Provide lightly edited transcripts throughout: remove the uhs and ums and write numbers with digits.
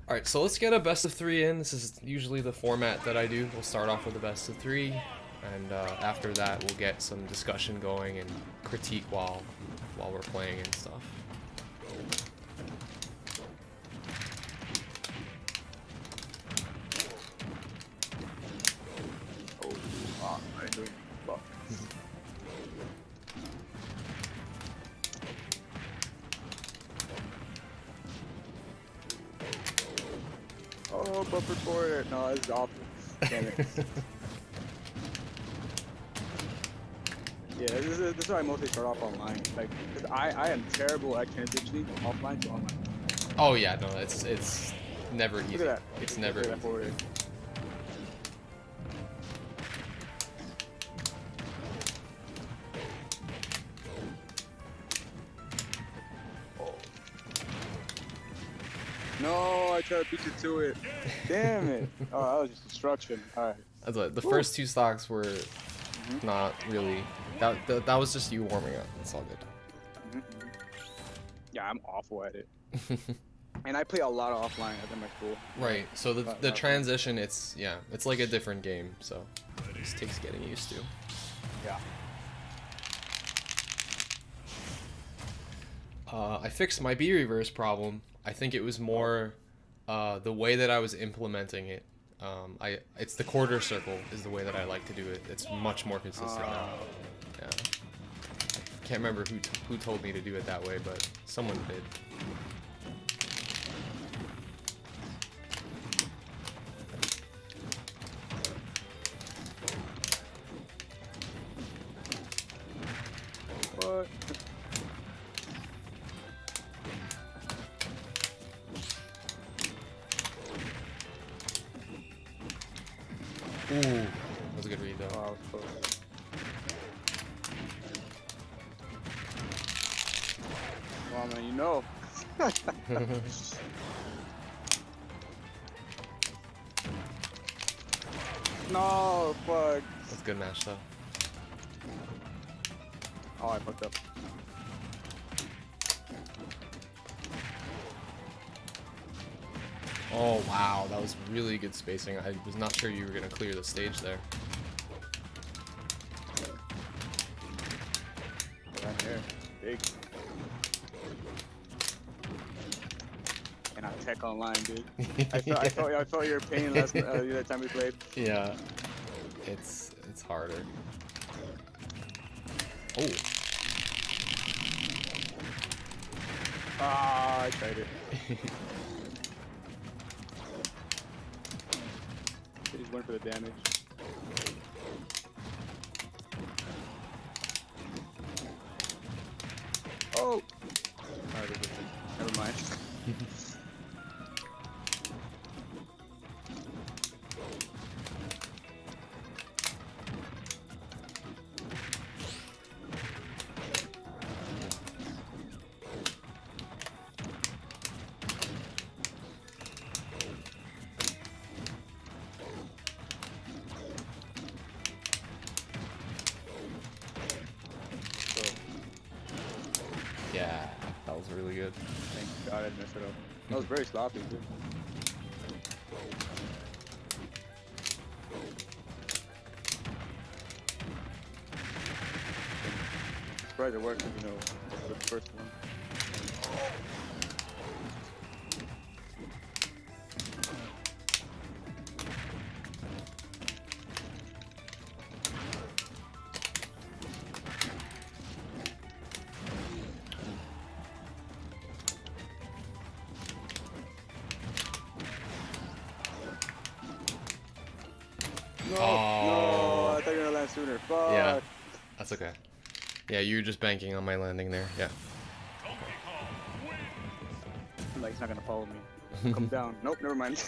Alright, so let's get a best of 3 in. This is usually the format that I do. We'll start off with a best of 3, and after that we'll get some discussion going and critique while we're playing and stuff. Oh, I do. Fuck. Oh, buffer for it. No, it's awful. Damn it. Yeah, this is why I mostly start off online. Like, cause I am terrible at transitioning from offline to online. Oh yeah, no, it's never easy. Look at that. It's never Look at easy. that forward. No, I tried to beat you to it. Damn it. Oh, that was just destruction. Alright. That's like, the first 2 stocks were not really. That was just you warming up. It's all good. Yeah, I'm awful at it. And I play a lot of offline at my school. Right. So the transition, it's like a different game. So it just takes getting used to. Yeah. I fixed my B reverse problem. I think it was more the way that I was implementing it. It's the quarter circle is the way that I like to do it. It's much more consistent now. Yeah. I can't remember who told me to do it that way, but someone did. What? Ooh, that was a good read though. Oh, I was close. Well, man, you know. No, fuck. That's a good match though. Oh, I fucked up. Oh wow, that was really good spacing. I was not sure you were gonna clear the stage there. Right there. Big. And I tech online, dude. I felt your pain that time we played. Yeah, it's harder. Oh. Ah, I tried it. They just went for the damage. Oh! Alright, never mind. Yeah, that was really good. Thank God I didn't mess it up. That was very sloppy, dude. Surprised it worked, you know, the first one. No, no, I thought you were gonna land sooner. Fuck. Yeah, that's okay. Yeah, you were just banking on my landing there. Yeah. Like, he's not gonna follow me. Come down. Nope, never mind.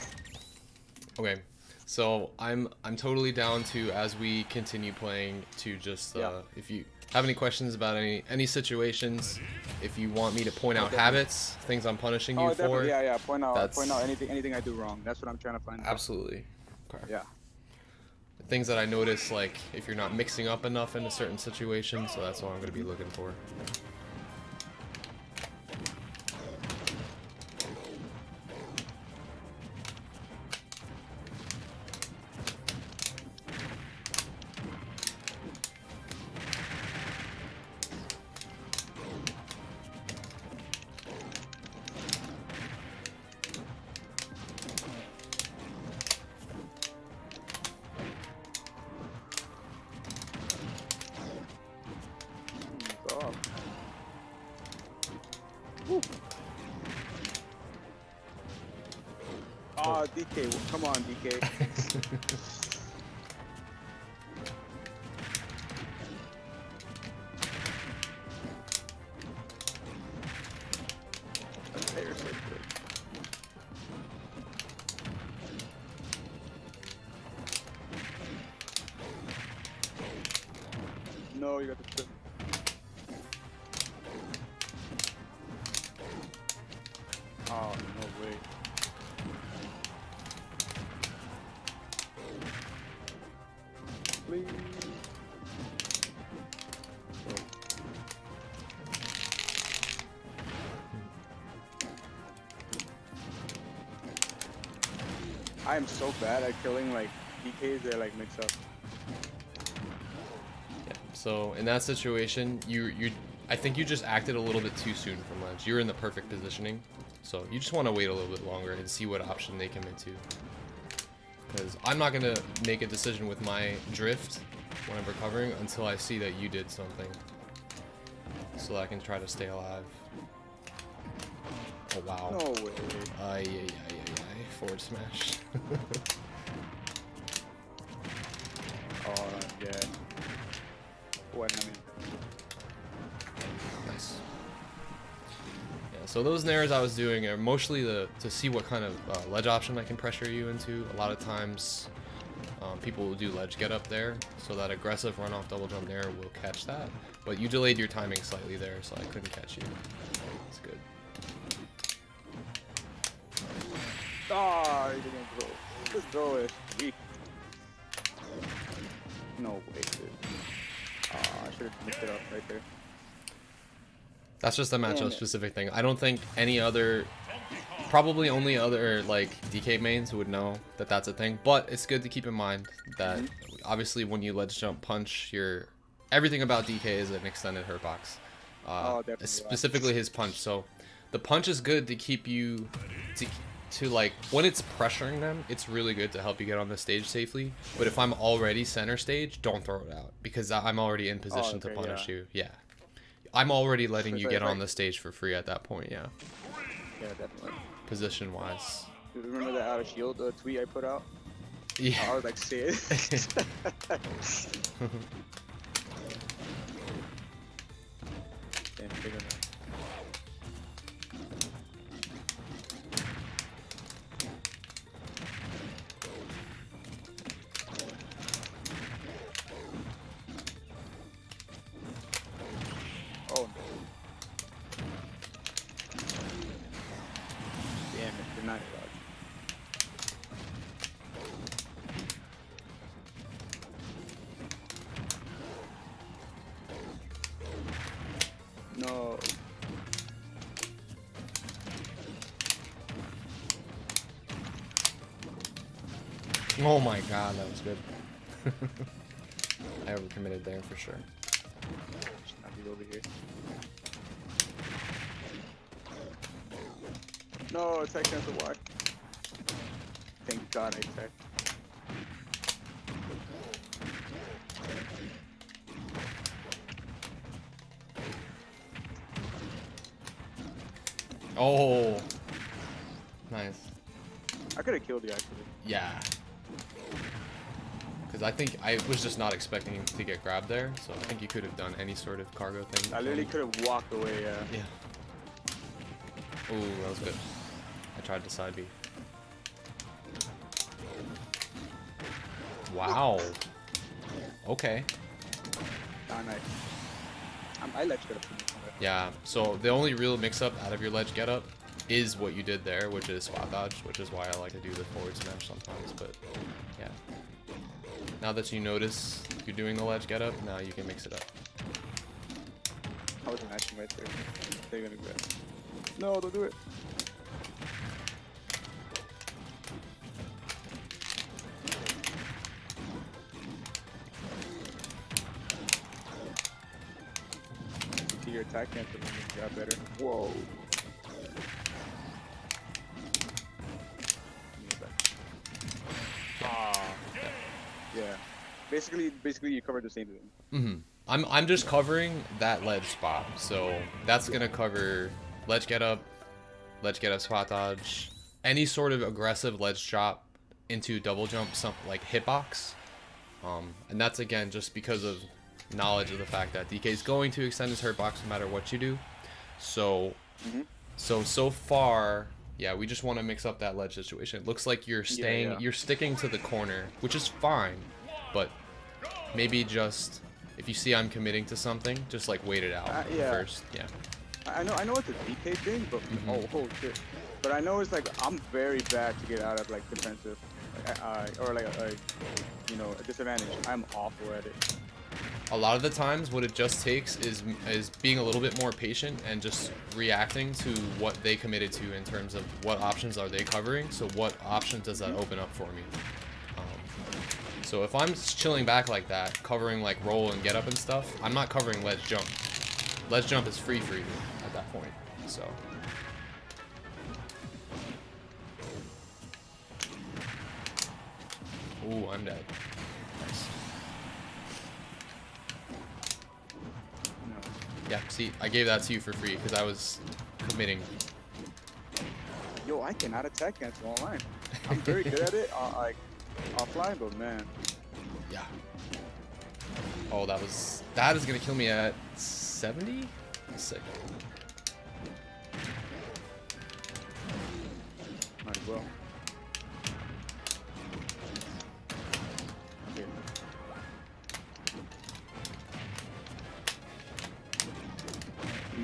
Okay, so I'm totally down to, as we continue playing, to just if you have any questions about any situations, if you want me to point out habits, things I'm punishing you for. Definitely. Yeah. Point out anything I do wrong. That's what I'm trying to find out. Absolutely. Okay. Yeah. Things that I notice, like if you're not mixing up enough in a certain situation, so that's what I'm going to be looking for. Oh, DK, come on, DK. They're so good. No, you got the flip. Oh, no way. Please. I am so bad at killing like DKs that like mix up. Yeah. So in that situation, I think you just acted a little bit too soon from ledge. You're in the perfect positioning, so you just want to wait a little bit longer and see what option they commit to. Because I'm not gonna make a decision with my drift when I'm recovering until I see that you did something, so that I can try to stay alive. Oh wow. No way. Ay. Forward smash. Oh yeah. What I mean. Nice. Yeah, so those nairs I was doing are mostly to see what kind of ledge option I can pressure you into. A lot of times people will do ledge get up there, so that aggressive run off double jump nair will catch that. But you delayed your timing slightly there, so I couldn't catch you. It's good. Ah, he didn't throw. This throw is weak. No way, dude. Ah, I should have mixed it up right there. That's just a matchup specific thing. I don't think any other, probably only other like DK mains would know that that's a thing. But it's good to keep in mind that obviously when you ledge jump punch, everything about DK is an extended hurt box. Specifically his punch. So the punch is good to keep you to like when it's pressuring them, it's really good to help you get on the stage safely. But if I'm already center stage, don't throw it out because I'm already in position to punish you. Yeah, I'm already letting you get on the stage for free at that point. Yeah. Yeah, definitely. Position wise. Do you remember that out of shield tweet I put out? Yeah. I was like, see it. Damn, bigger now. Oh. Damn it, you're not allowed. No. Oh my god, that was good. I overcommitted there for sure. Should not be over here. No, attack cancel. Why? Thank God I attacked. Oh, nice. I could have killed you actually. Yeah. Because I think I was just not expecting him to get grabbed there, so I think you could have done any sort of cargo thing. I literally could have walked away. Yeah. Ooh, that was good. I tried to side B. Wow. Okay. Ah, nice. I let you get up. Yeah, so the only real mix-up out of your ledge get-up is what you did there, which is spot dodge, which is why I like to do the forward smash sometimes, but yeah. Now that you notice you're doing the ledge get-up, now you can mix it up. I was matching right there. They're gonna grab. No, don't do it. To your attack cancel, you got better. Whoa. Ah. Yeah. Basically, you covered the same thing. I'm just covering that ledge spot, so that's gonna cover ledge get up spot dodge, any sort of aggressive ledge drop into double jump, something like hitbox. And that's again just because of knowledge of the fact that DK is going to extend his hurt box no matter what you do. So, so far, yeah, we just want to mix up that ledge situation. It looks like you're staying, you're sticking to the corner, which is fine, but maybe just if you see I'm committing to something, just like wait it out first. Yeah. I know it's a DK thing, but oh shit. But I know it's like I'm very bad to get out of like defensive, or like a you know, a disadvantage. I'm awful at it. A lot of the times, what it just takes is being a little bit more patient and just reacting to what they committed to in terms of what options are they covering. So what options does that open up for me? So if I'm chilling back like that, covering like roll and get up and stuff, I'm not covering ledge jump. Ledge jump is free for you at that point. So. Ooh, I'm dead. Nice. Yeah, see, I gave that to you for free because I was committing. Yo, I cannot attack against online. I'm very good at it, like offline, but man. Yeah. Oh, that is gonna kill me at 70? Sick. Might as well.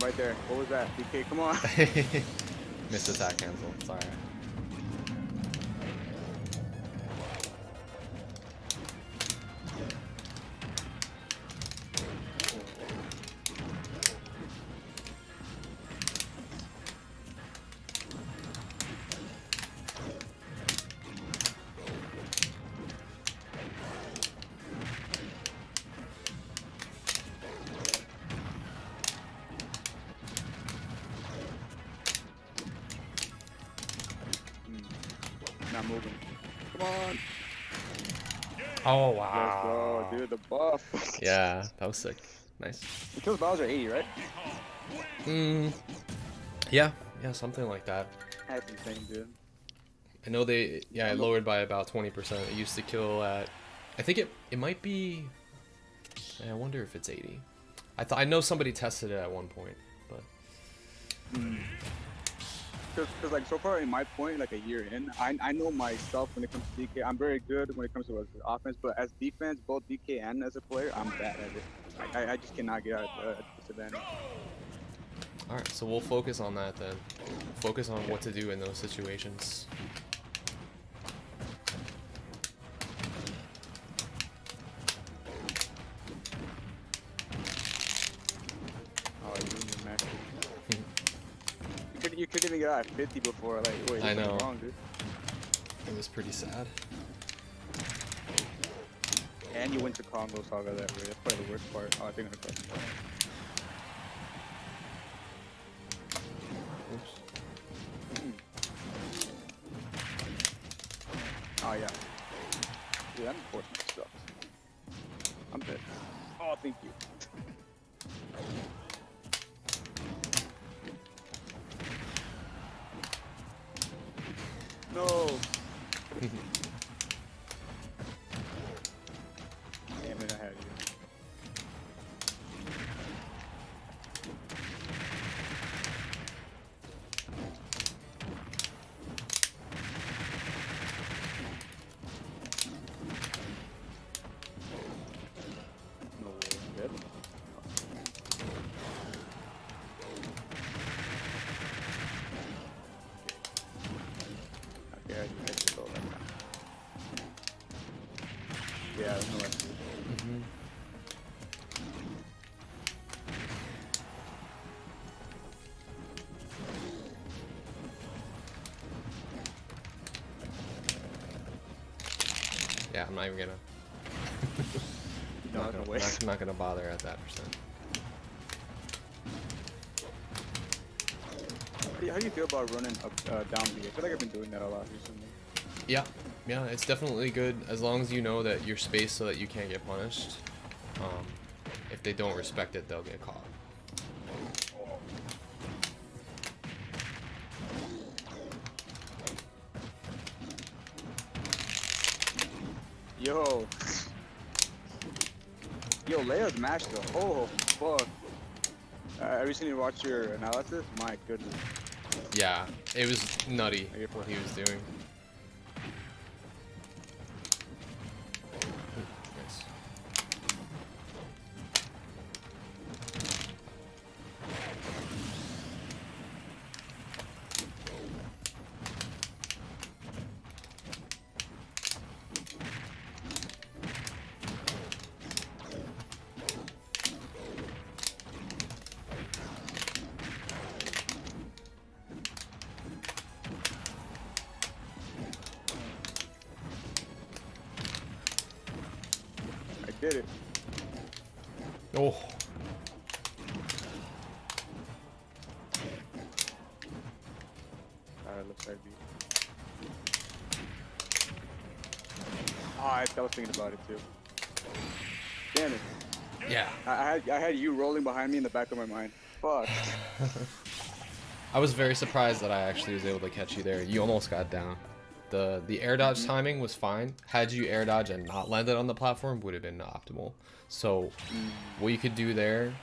Right there. What was that? DK, come on. Missed attack cancel. It's alright. Not moving. Come on. Oh, wow. Let's go, dude. The buff. Yeah, that was sick. Nice. It kills Bowser 80, right? Yeah, something like that. That's insane, dude. I know it lowered by about 20%. It used to kill at, I think it might be, I wonder if it's 80. I know somebody tested it at one point, but. Because like so far in my point, like a year in, I know myself when it comes to DK. I'm very good when it comes to offense, but as defense, both DK and as a player, I'm bad at it. I just cannot get out of the disadvantage. Alright, so we'll focus on that then. Focus on what to do in those situations. Oh, you couldn't even get out at 50 before, like, wait, I know. Wrong, dude. It was pretty sad. And you went to Congo Saga that way. That's probably the worst part. Oh, I think I'm gonna cross. Oh yeah. Dude, that enforcement sucks. I'm dead. Oh, thank you. No. Damn it, I had you. No way, I'm dead. Okay, I just go that time. Yeah, there's no way. Yeah, I'm not even gonna. No, no way. Not gonna bother at that percent. How do you feel about running up down B? I feel like I've been doing that a lot recently. Yeah, it's definitely good as long as you know that you're spaced so that you can't get punished. If they don't respect it, they'll get caught. Yo. Yo, Leia's mashed though. Oh, fuck. I recently watched your analysis. My goodness. Yeah, it was nutty what he was doing. Nice. Did it. Oh. Looks like me. Oh, I was thinking about it too. Damn it. Yeah. I had you rolling behind me in the back of my mind. Fuck. I was very surprised that I actually was able to catch you there. You almost got down. The air dodge timing was fine. Had you air dodge and not landed on the platform, would have been optimal. So what you could do there,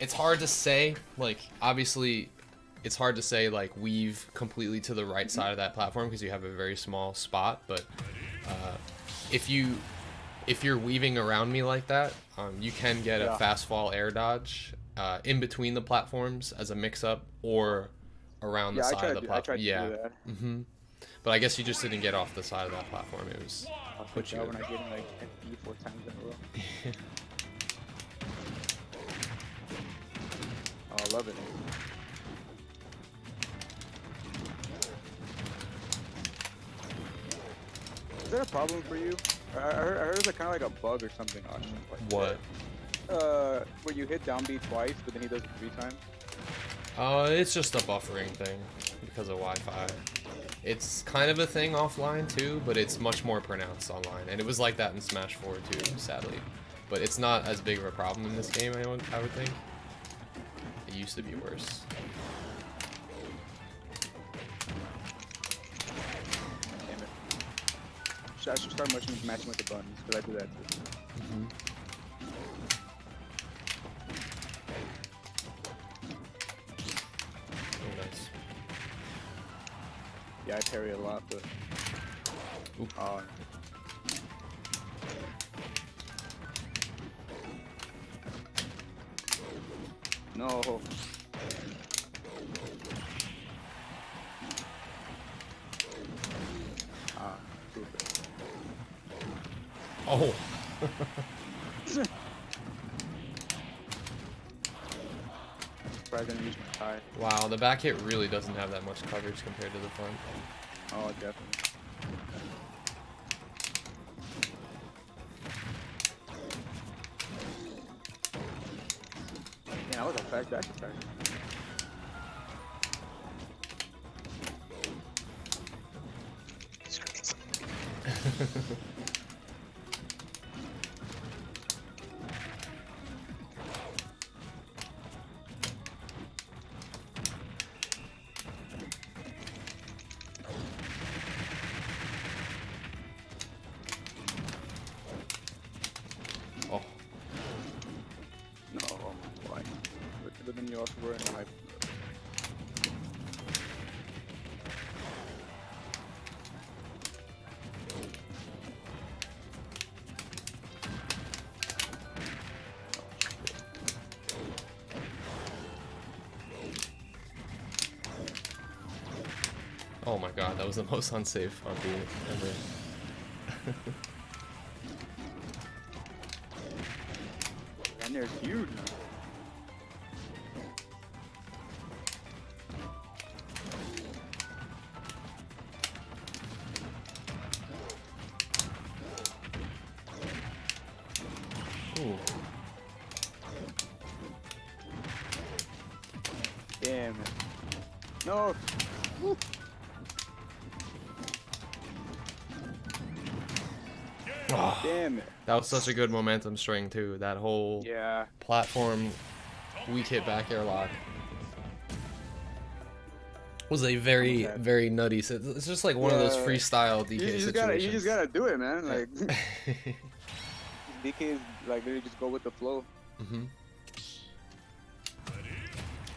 it's hard to say. Like, obviously, it's hard to say like weave completely to the right side of that platform because you have a very small spot. But if you're weaving around me like that, you can get a fast fall air dodge in between the platforms as a mix-up or around the side of the platform. Yeah. But I guess you just didn't get off the side of that platform. It was put you when I get in like FP 4 times in a row. Oh, I love it. Is that a problem for you? I heard it's kind of like a bug or something. Like what? Where you hit down B twice, but then he does it 3 times. It's just a buffering thing because of Wi-Fi. It's kind of a thing offline too, but it's much more pronounced online. And it was like that in Smash 4 too, sadly. But it's not as big of a problem in this game, I would think. It used to be worse. Damn it. I should start matching with the buttons, because I do that too. Nice. Yeah, I parry a lot, but... No. Stupid. Oh. Surprised I didn't use my tie. Wow, the back hit really doesn't have that much coverage compared to the front. Oh, definitely. Yeah, that was a fast back attack. Oh. No, why? But then you also were in the hype. Oh my god, that was the most unsafe RP ever. And there's huge. Ooh. Damn it. No. Woo. Oh, Damn it. that was such a good momentum string too. That whole platform weak hit back airlock. was a very very nutty. It's just like one of those freestyle DK situations. You just gotta do it, man. Like DK is like literally just go with the flow.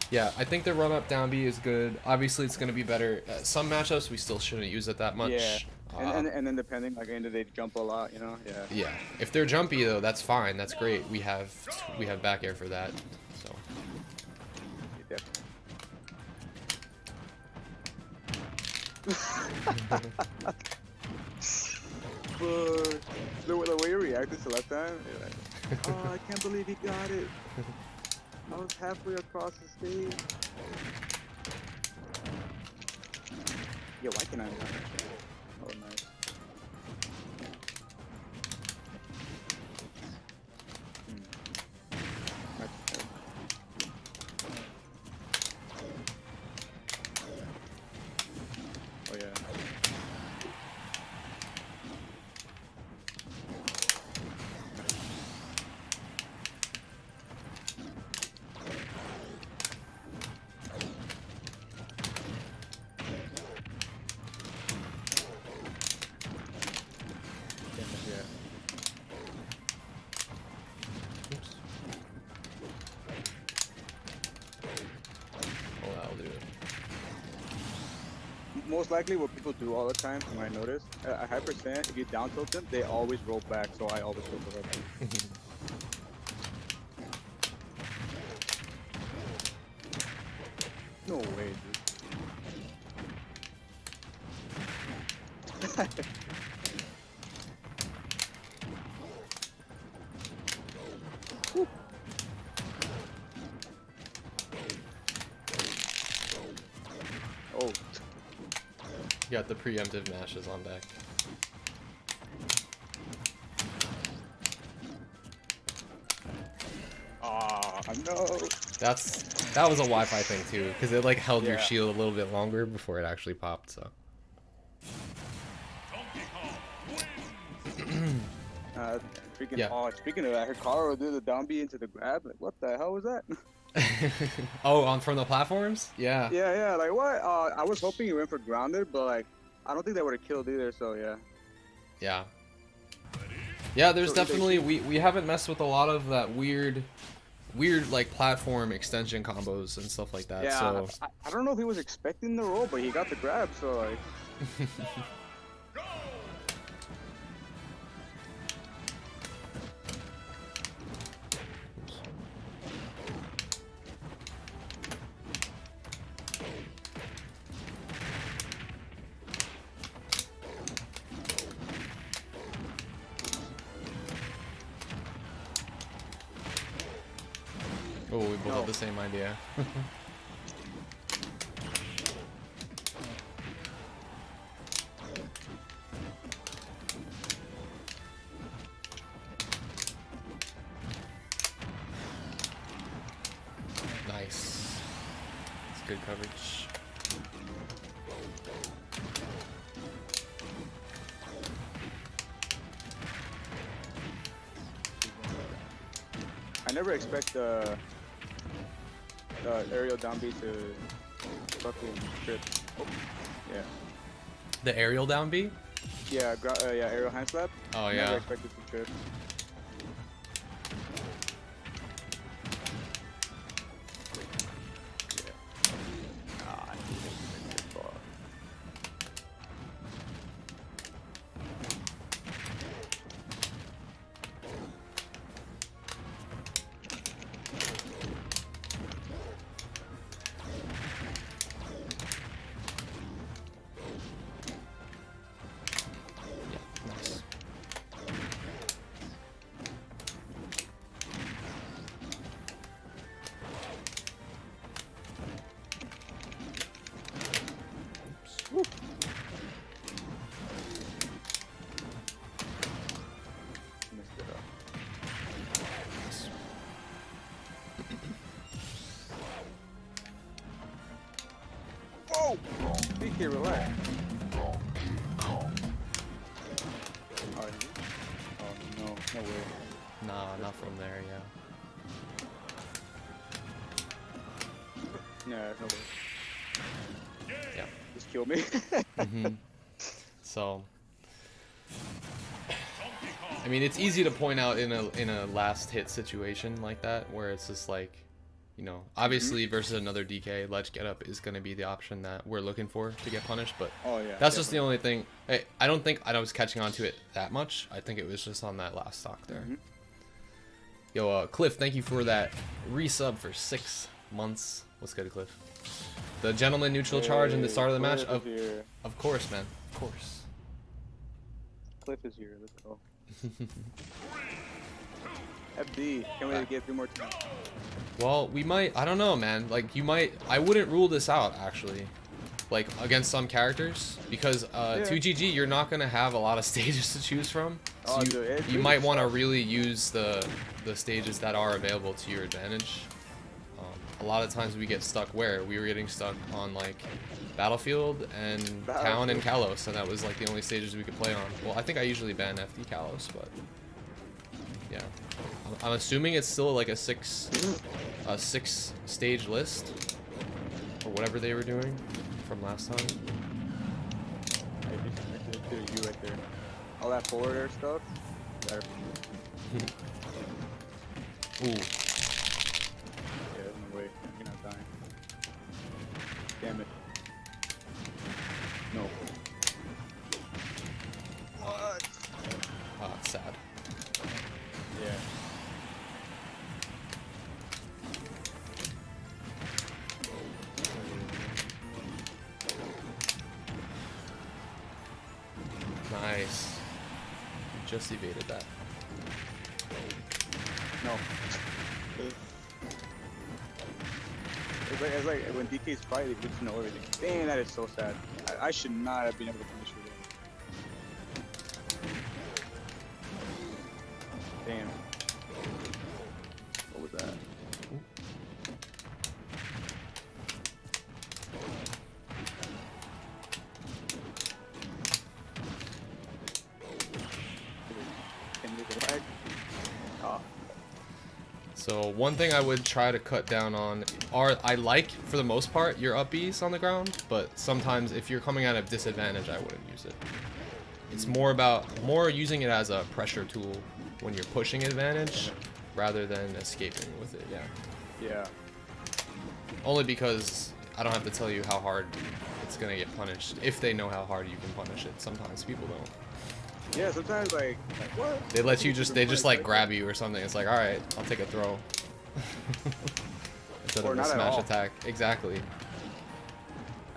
Yeah, I think the run up down B is good. Obviously, it's gonna be better. Some matchups we still shouldn't use it that much. Yeah. And then depending, like, they jump a lot, you know. Yeah. Yeah. If they're jumpy though, that's fine. That's great. We have back air for that. So. Yeah, the way you reacted to last time, you're like, oh, I can't believe he got it. I was halfway across the stage. Yeah, why can I not? Oh, nice. Oh, yeah. Most likely what people do all the time, from what I notice, a high percent, if you down tilt them, they always roll back, so I always roll back. No way, dude. Oh. You got the preemptive mashes on deck. Ah, no. That was a Wi-Fi thing too, because it like held your shield a little bit longer before it actually popped. So. Speaking of that, Hikaru do the down B into the grab. Like, what the hell was that? Oh, from the platforms? Yeah. Yeah. Like what? I was hoping he went for grounded, but like, I don't think that would have killed either. So yeah. Yeah. Yeah. There's definitely we haven't messed with a lot of that weird like platform extension combos and stuff like that. Yeah. So I don't know if he was expecting the roll, but he got the grab. So like. Oh, we both have the same idea. Nice. It's good coverage. I never expect the aerial down B to fucking trip. Oh, yeah. The aerial down B? Yeah, aerial hand slap. Oh yeah. Never expected to trip. Whoa! DK, relax. Oh, no way. Nah, not from there, yeah. Yeah, no way. Yeah. Just kill me. So, I mean, it's easy to point out in a last hit situation like that where it's just like, you know, obviously versus another DK, ledge get up is going to be the option that we're looking for to get punished. But Oh yeah. that's just the only thing. I don't think I was catching on to it that much. I think it was just on that last stock there. Yo, Cliff, thank you for that resub for 6 months. What's good, Cliff? The gentleman neutral charge in the start of the match. Of course, man. Of course. Cliff is here. Let's go. FD. Can't wait to get 3 more times. Well, we might. I don't know, man. Like, you might. I wouldn't rule this out, actually. Like, against some characters. Because 2GG, you're not going to have a lot of stages to choose from. So you might want to really use the stages that are available to your advantage. A lot of times we get stuck where? We were getting stuck on, like, Battlefield and Town and Kalos, and that was, like, the only stages we could play on. Well, I think I usually ban FD Kalos, but... yeah. I'm assuming it's still, like, a six stage list. Or whatever they were doing from last time. You right there. All that forward air stuff. Ooh. Wait, you're not dying. Damn it. No. What? Ah, it's sad. Yeah. Nice. You just evaded that. No. It's like when DK's fight, they just know everything. Damn, that is so sad. I should not have been able to finish with it. Damn. What was that? Can you get lag? Oh. So one thing I would try to cut down on are, I like, for the most part, your up Bs on the ground, but sometimes if you're coming at a disadvantage, I wouldn't use it. It's more using it as a pressure tool when you're pushing advantage rather than escaping with it, yeah. Yeah. Only because I don't have to tell you how hard it's gonna get punished, if they know how hard you can punish it. Sometimes people don't. Yeah, sometimes like what? They let you they just like grab you or something. It's like, all right, I'll take a throw. Instead of a smash attack. Exactly.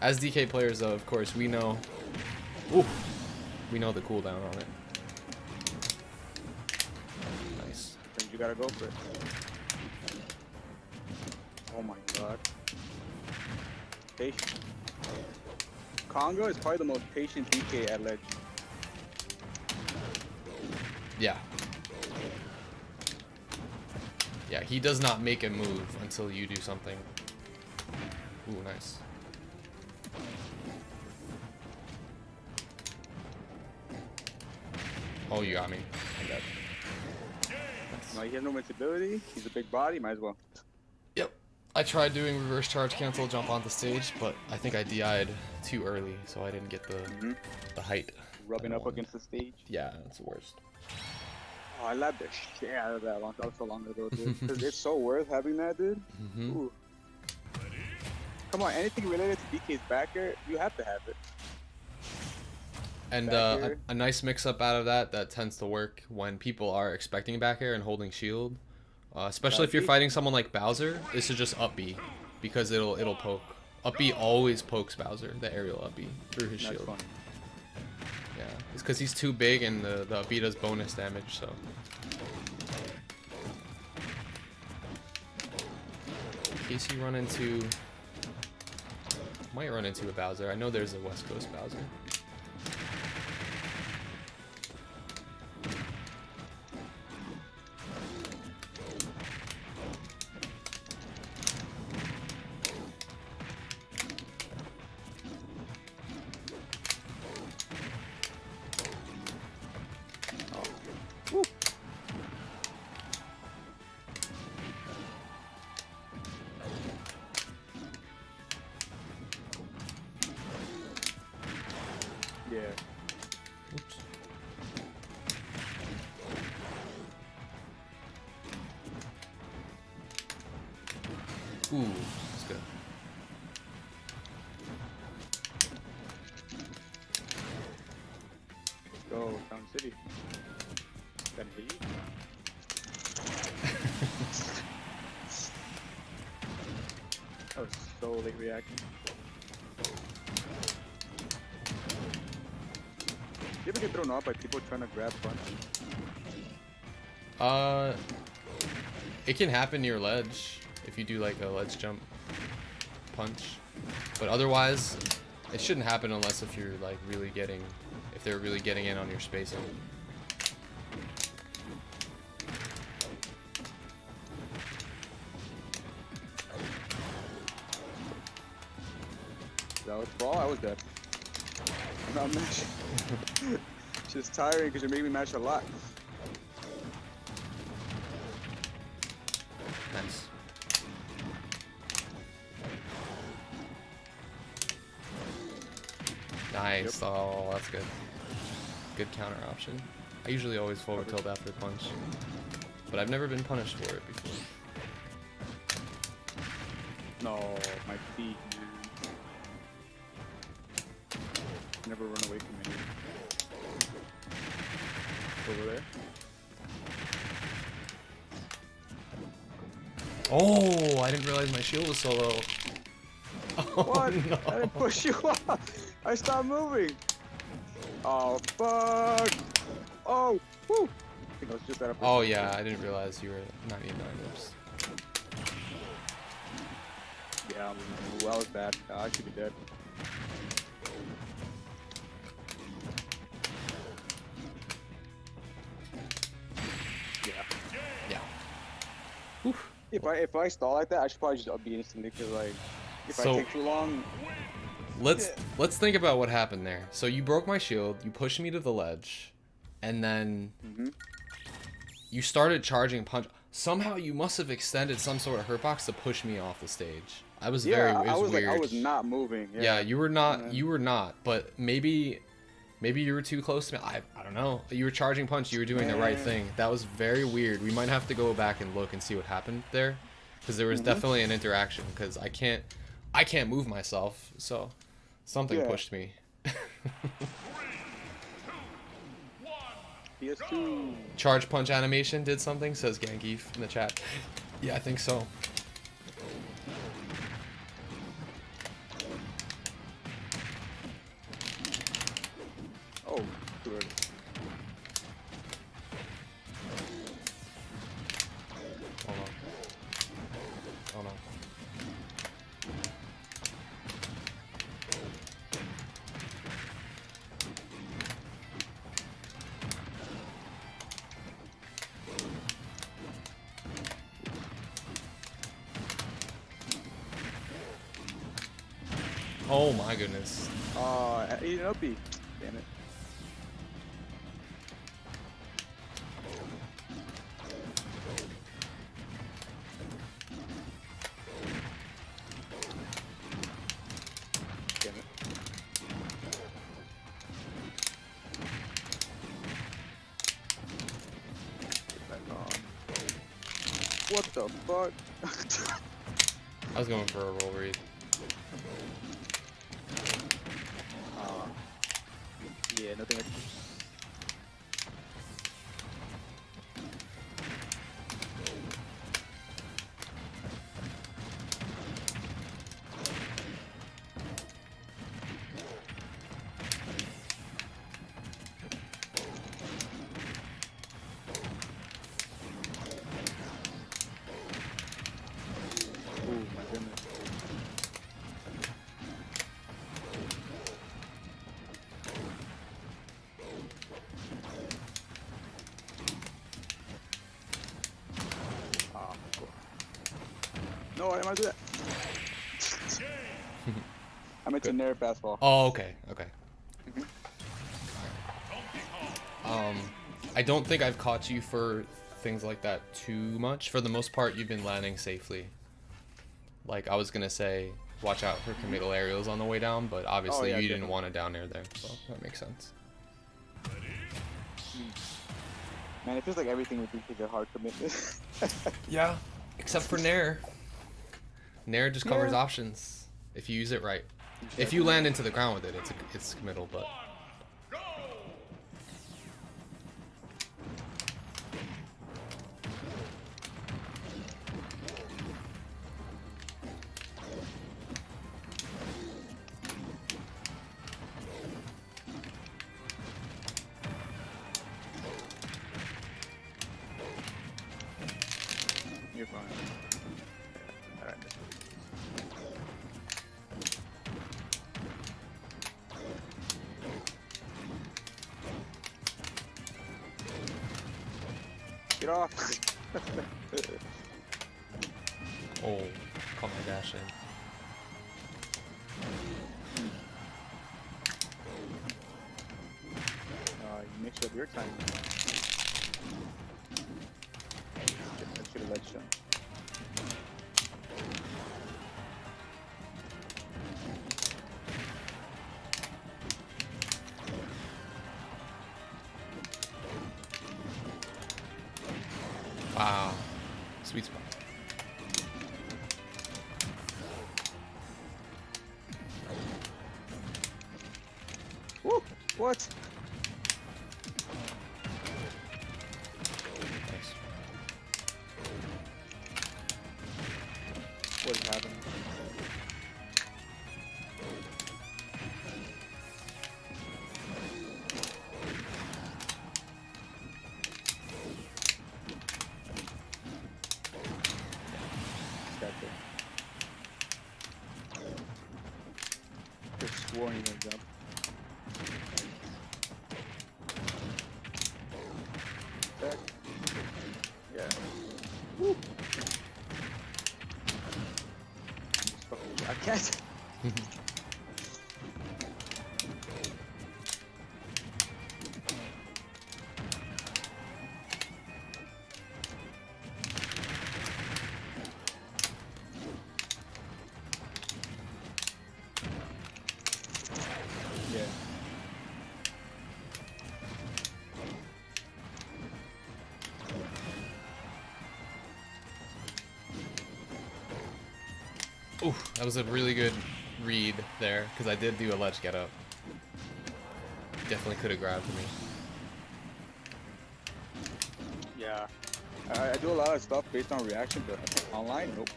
As DK players though, of course, we know we know the cooldown on it. Nice. Then you gotta go for it. Oh my god. Patient. Congo is probably the most patient DK at ledge. Yeah. Yeah, he does not make a move until you do something. Ooh, nice. Oh, you got me. I'm dead. No, he has no invincibility. He's a big body. Might as well. Yep. I tried doing reverse charge cancel, jump on the stage, but I think I DI'd too early, so I didn't get the height. Rubbing up against the stage. Yeah, that's the worst. Oh, I labbed the shit out of that so long ago, dude. Because it's so worth having that, dude. Ooh. Come on, anything related to DK's back air, you have to have it. And a nice mix-up out of that tends to work when people are expecting back air and holding shield. Especially if you're fighting someone like Bowser, is to just up B, because it'll poke. Up B always pokes Bowser, the aerial up B, through his shield. Fun. Yeah, it's because he's too big and the up B does bonus damage, so. In case you run into... might run into a Bowser. I know there's a West Coast Bowser. Yeah. Oops. Ooh, that's good. Let's go, Town City. Gotta hit you. That was so late reacting. You ever get thrown off by people trying to grab punch? It can happen near ledge if you do like a ledge jump punch, but otherwise, it shouldn't happen unless if you're like really getting, if they're really getting in on your spacing. That was ball. I was dead. I'm not mashing. Just tiring because you're making me mash a lot. Nice. Nice. Yep. Oh, that's good. Good counter option. I usually always forward tilt after punch, but I've never been punished for it before. No, my feet, man. Never run away from me. Over there. Oh, I didn't realize my shield was so low. Oh, What? no. I didn't push you off. I stopped moving. Oh, fuck. Oh, woo. I think I was just at a Oh yeah, I didn't realize you were 99 whips. Yeah, that was bad. I should be dead. Yeah. Yeah. Oof. If I stall like that, I should probably just be instantly because like if So- I take too long. Let's think about what happened there. So you broke my shield, you pushed me to the ledge, and then you started charging punch. Somehow you must have extended some sort of hurt box to push me off the stage. I was Yeah, very it I was was weird. like I was not moving. Yeah, you were not. man. You were not. But maybe you were too close to me. I don't know. You were charging punch. You were doing the right Man. thing. That was very weird. We might have to go back and look and see what happened there, because there was definitely an interaction. Because I can't move myself. So something Yeah. pushed me. PS2. Charge punch animation did something, says Gangeef in the chat. Yeah, I think so. Oh, good. Oh no. Oh no. Oh my goodness. Eat an uppy. Damn it. Damn it. Get back on. What the fuck? I was going for a roll read. Yeah, nothing. Ooh, my goodness. Ah, cool. No, I didn't want to do that. I meant to nair fastball. Oh, okay, okay. Mhm. I don't think I've caught you for things like that too much. For the most part, you've been landing safely. Like, I was gonna say, watch out for committal aerials on the way down, but obviously yeah, you didn't definitely. want a down air there, so that makes sense. Man, it feels like everything with DK is a hard commitment. Yeah, except for Nair. Nair just covers Yeah. options if you use it right. If you land into the ground with it, it's committal, but You're fine. Alright, let's go. Get off! oh, caught my dash in. You mixed up your time. I should have let you. Wow, sweet spot. Woo! What? Nice. What is happening? Just swore he would jump. Back. Yeah. Woo. Just fucking- I can't. Yeah. Ooh, that was a really good read there, because I did do a ledge get up. Definitely could have grabbed me. Yeah. I do a lot of stuff based on reaction, but online, nope.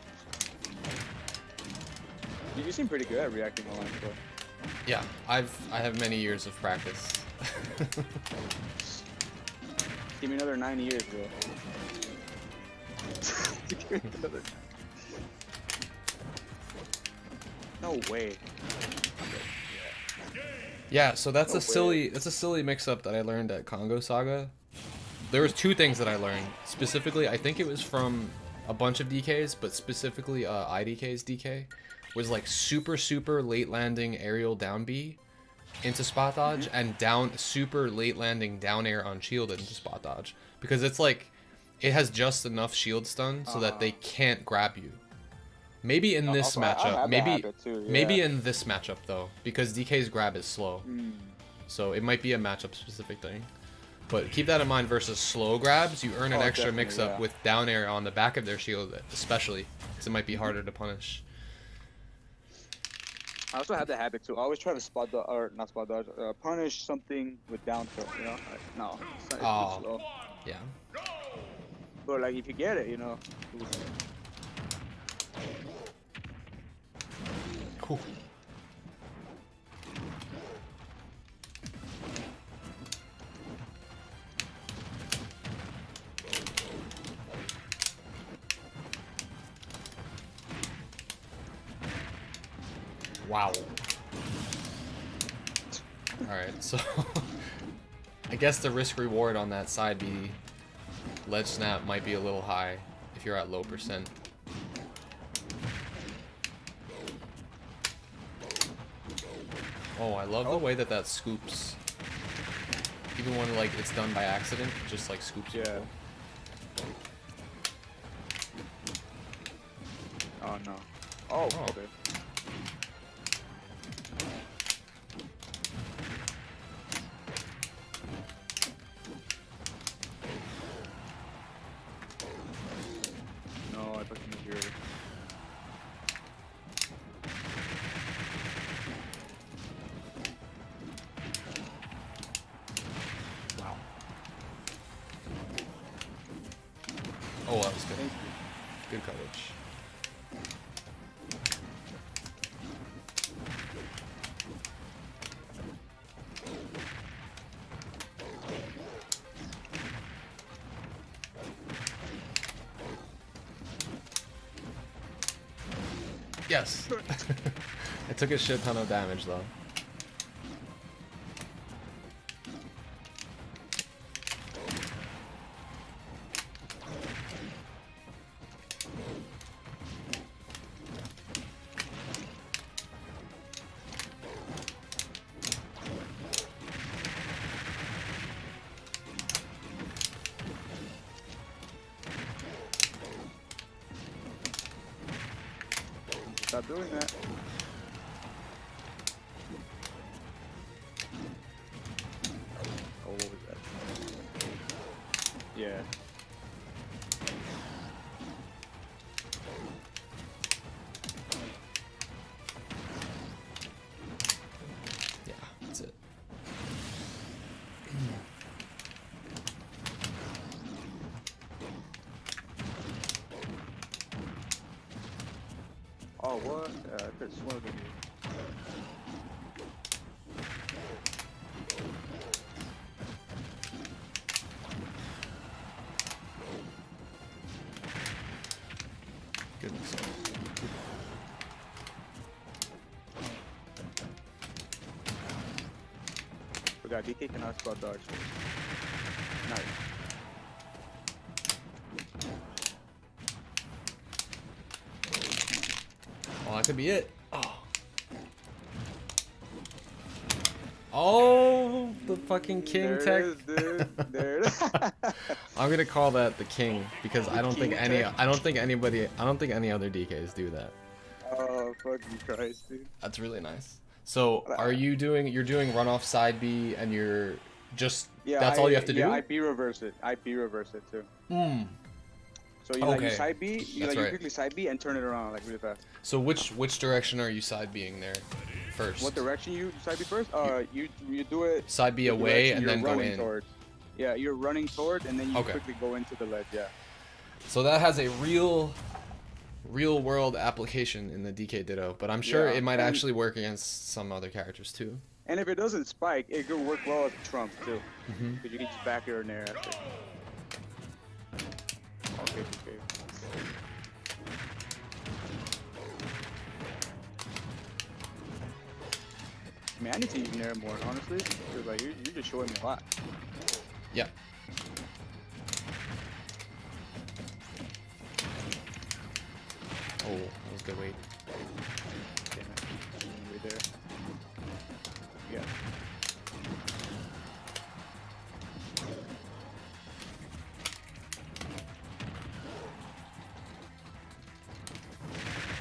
You seem pretty good at reacting online, so. Yeah, I have many years of practice. Give me another 9 years, bro. Give me another 9. No way. Yeah, so that's No way. a silly mix-up that I learned at Congo Saga. There was two things that I learned. Specifically, I think it was from a bunch of DKs, but specifically IDK's DK was like super late landing aerial down B into spot dodge and down super late landing down air on shield into spot dodge, because it's like it has just enough shield stun so that they can't grab you. Maybe in this Also, I matchup, have that maybe habit too, maybe yeah. in this matchup though, because DK's grab is slow. So it might be a matchup specific thing. But keep that in mind versus slow grabs, you earn an extra definitely, mix up yeah. with down air on the back of their shield, especially, because it might be harder to punish. I also have the habit too. I always try to spot dodge, or not spot dodge, punish something with down tilt, you know? Like, no, it's Oh. too slow. Yeah. But like, if you get it, you know. Cool. Wow. Alright, so I guess the risk reward on that side B ledge snap might be a little high if you're at low percent. Oh, I love the way that that scoops. Even when like it's done by accident, it just like scoops. Yeah. people. Oh no. Oh, Oh. okay. good. Thank you. Good coverage. Yes. It took a shit ton of damage though. Stop doing that. Oh, what was that? Yeah. Yeah, that's it. Oh, what? I could have sworn it. Goodness. Forgot DK cannot spell dodge. Nice. Oh, that could be it. Oh. Oh, the fucking king There tech. it is, dude. There it is. I'm gonna call that the king because I don't think king any. tech. I don't think anybody. I don't think any other DKs do that. Oh, fucking Christ, dude. That's really nice. So, are you doing? You're doing runoff side B, and you're just. Yeah, that's all you have to do. Yeah, I B reverse it. I B reverse it too. Hmm. So you like you Okay. side B, you That's like you right. quickly side B and turn it around like really fast. So which direction are you side being there first? What direction you side B first? You do it Side B the away direction and you're then go running in. towards. Yeah, you're running toward and then you Okay. quickly go into the ledge. Yeah. So that has a real world application in the DK Ditto, but I'm sure Yeah, it might and- actually work against some other characters too. And if it doesn't spike, it could work well as a trump too. Mm-hmm. Because you can just back here and there after. Okay, okay. I mean, I need to use Nair more, honestly. Because like you're just showing me a lot. Yeah. Oh, that was good weight. Damn it. Right there. Yeah.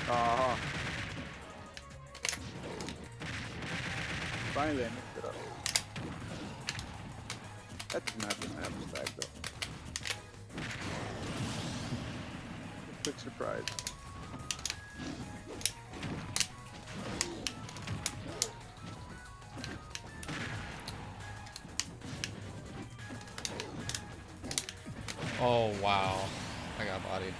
Ah. Finally, I mixed it up. That's not the map stack though. Quick surprise. Oh wow, I got bodied.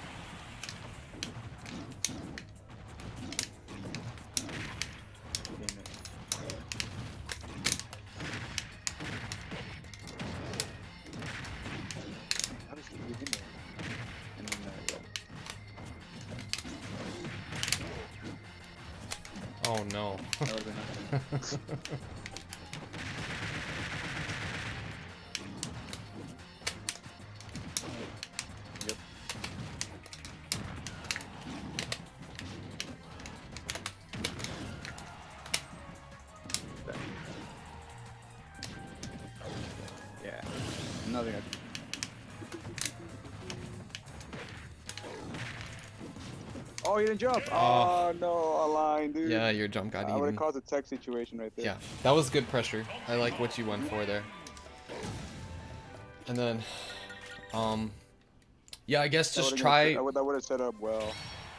Damn it. How does he get in there? And then Oh no. that would've been nice. Yep. Yeah. Nothing I can do. Oh, you didn't jump! Oh, no, a line, dude. Yeah, your jump got I would have eaten. caused a tech situation right there. Yeah, that was good pressure. I like what you went for there. And then, yeah, I guess just try. That would have set up well.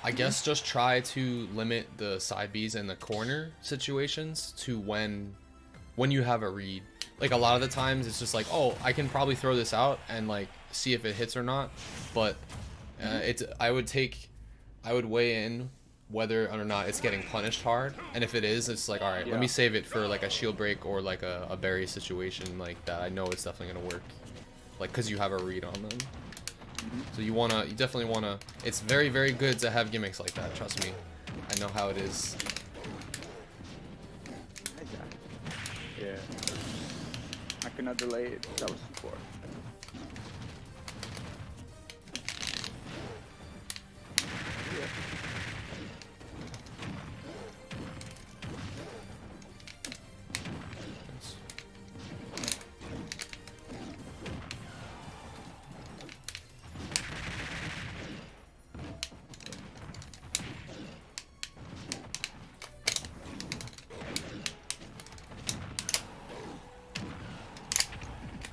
I guess just try to limit the side Bs and the corner situations to when you have a read. Like a lot of the times it's just like, oh, I can probably throw this out and like see if it hits or not. But I would weigh in whether or not it's getting punished hard, and if it is, it's like, all right, let me save it for like a shield break or like a berry situation like that. I know it's definitely gonna work, like because you have a read on them. So you definitely wanna. It's very, very good to have gimmicks like that. Trust me, I know how it is. Yeah. I cannot delay it. That was too far.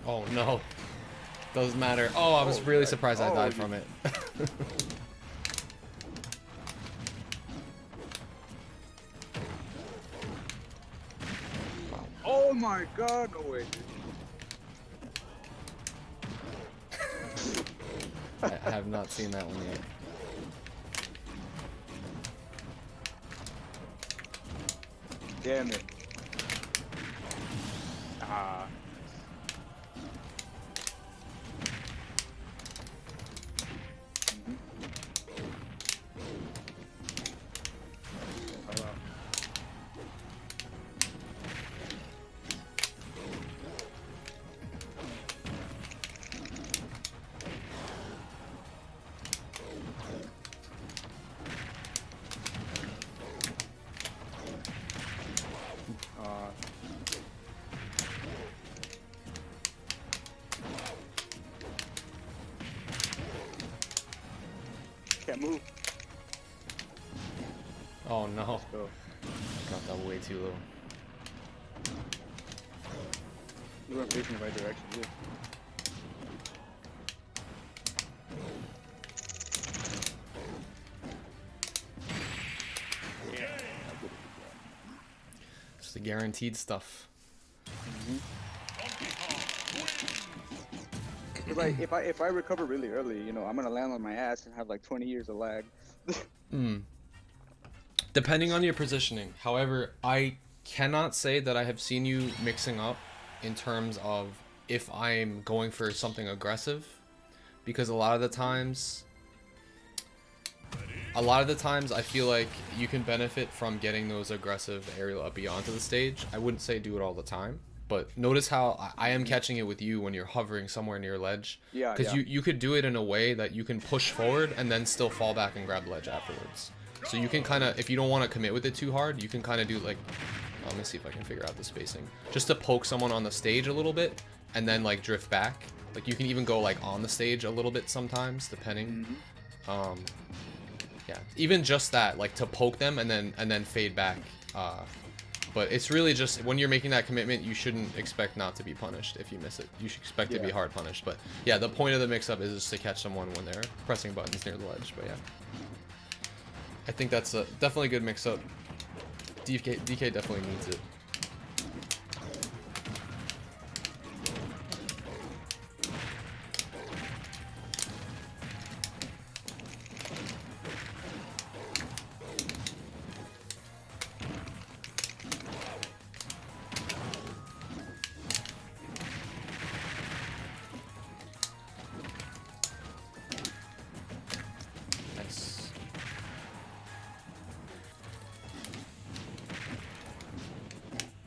Oh no, doesn't matter. Oh, I was really surprised I died from it. Oh my god, no way, dude. I have not seen that one yet. Damn it. Ah. Can't move. Oh no. Let's go. Got that way too low. You weren't facing the right direction, dude. It's the guaranteed stuff. Like if I recover really early, you know, I'm gonna land on my ass and have like 20 years of lag. Depending on your positioning. However, I cannot say that I have seen you mixing up in terms of if I'm going for something aggressive, because a lot of the times I feel like you can benefit from getting those aggressive aerial up B onto the stage. I wouldn't say do it all the time, but notice how I am catching it with you when you're hovering somewhere near ledge. Yeah. Because you could do it in a way that you can push forward and then still fall back and grab ledge afterwards. So you can kind of, if you don't want to commit with it too hard, you can kind of do like, let me see if I can figure out the spacing. Just to poke someone on the stage a little bit and then like drift back. Like you can even go like on the stage a little bit sometimes, depending. Yeah, even just that, like to poke them and then fade back. But it's really just when you're making that commitment, you shouldn't expect not to be punished if you miss it. You should expect to be hard punished. But yeah, the point of the mix-up is just to catch someone when they're pressing buttons near the ledge. But yeah, I think that's definitely a good mix-up. DK definitely needs it.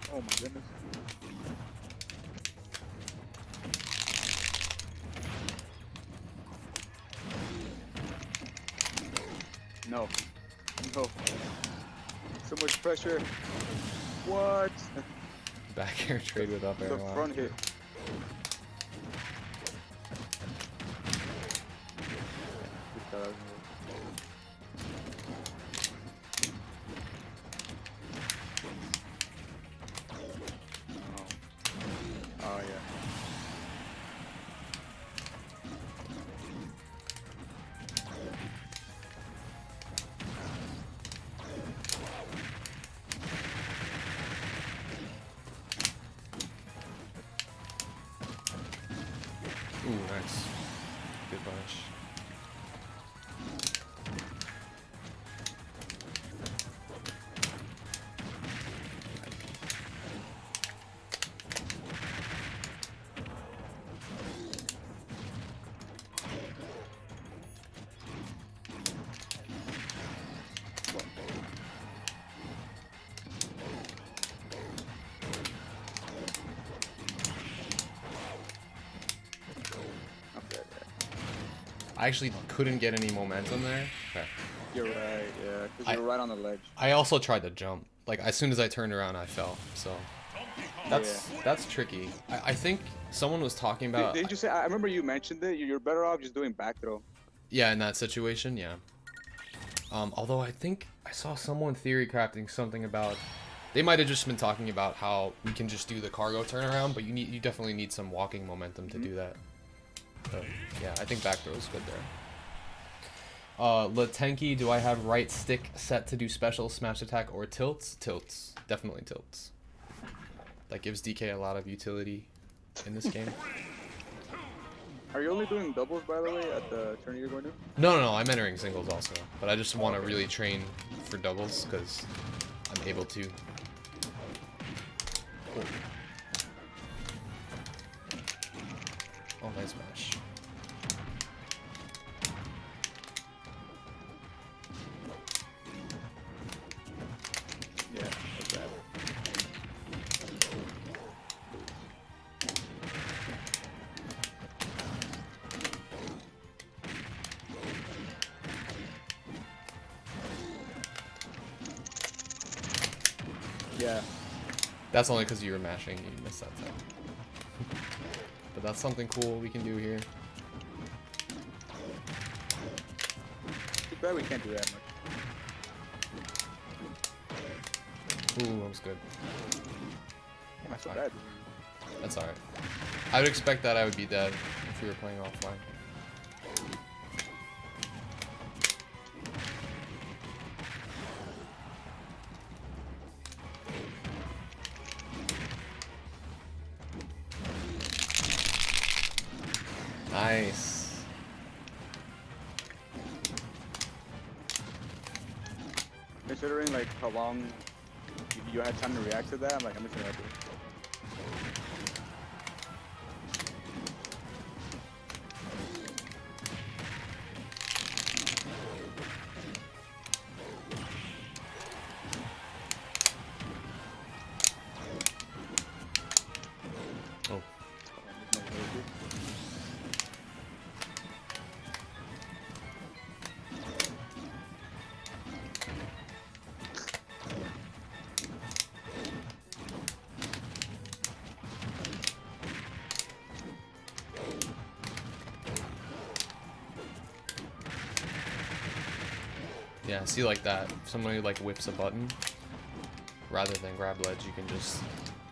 Oh my goodness. No. No. So much pressure. What? Back air trade with up air. The front hit. Oh yeah. Ooh, nice. Good punish. I actually couldn't get any momentum there. Okay. You're right, yeah, because you're right on the ledge. I also tried to jump. Like, as soon as I turned around, I fell. So that's tricky. I think someone was talking about. Didn't you say? I remember you mentioned it. You're better off just doing back throw. Yeah, in that situation, yeah. Although I think I saw someone theory crafting something about. They might have just been talking about how we can just do the cargo turnaround, but you definitely need some walking momentum to do that. But yeah, I think back throw is good there. Latenki, do I have right stick set to do special smash attack or tilts? Tilts. Definitely tilts. That gives DK a lot of utility in this game. Are you only doing doubles, by the way, at the tourney you're going to? No, I'm entering singles also. But I just want to really train for doubles because I'm able to. Oh, nice smash. Yeah, that's bad. Yeah. That's only because you were mashing, you missed that time. But that's something cool we can do here. Too bad we can't do that much. Ooh, that was good. Not so bad. That's alright. I would expect that I would be dead if we were playing offline. Nice. Considering like how long you had time to react to that, I'm just gonna do it. Oh. Yeah, see like that. If somebody like whips a button, rather than grab ledge, you can just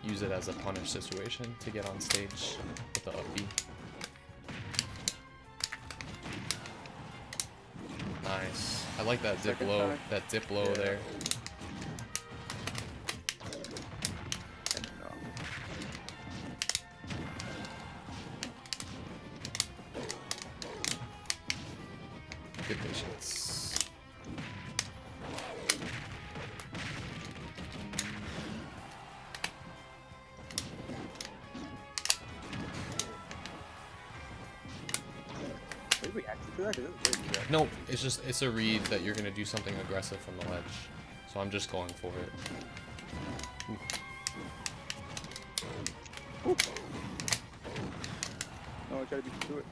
use it as a punish situation to get on stage with the up B. Nice. I like that dip Second low. time. That dip low Yeah. there. Good patience. Did we react to that? 'Cause it was very good. No, it's a read that you're gonna do something aggressive from the ledge. So I'm just going for it. Ooh. Ooh. No, I try to beat you to it.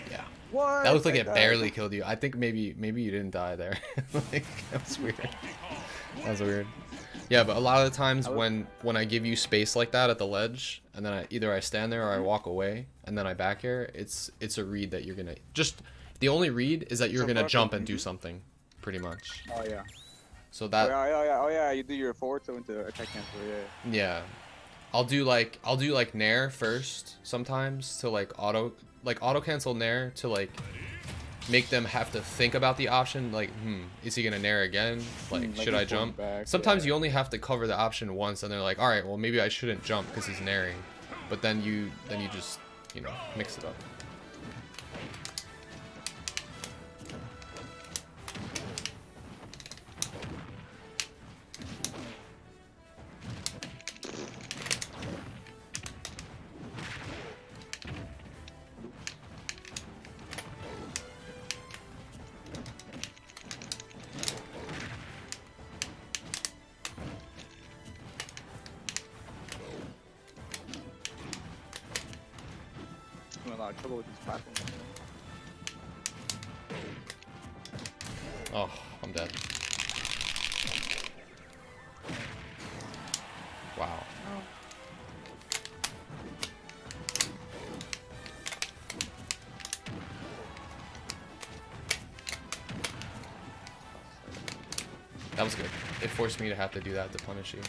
Yeah. What? That looked like it died. barely killed you. I think maybe you didn't die there. Like, that was weird. That was weird. Yeah, but a lot of the times when I give you space like that at the ledge, and then either I stand there or I walk away, and then I back air, it's a read that you're gonna the only read is that you're gonna jump and do something, pretty much. Oh yeah. So that Oh yeah. You do your forward so into attack cancel. Yeah. yeah, I'll do like nair first sometimes to like auto cancel nair to like make them have to think about the option, like, is he gonna nair again? Like, should I jump? Back, Sometimes you only have to cover the option once, and they're like, all right, well, maybe I shouldn't jump because he's nairing. But then you just, mix it up. trouble with these platforms. Oh, I'm dead. Wow. That was good. It forced me to have to do that to punish you.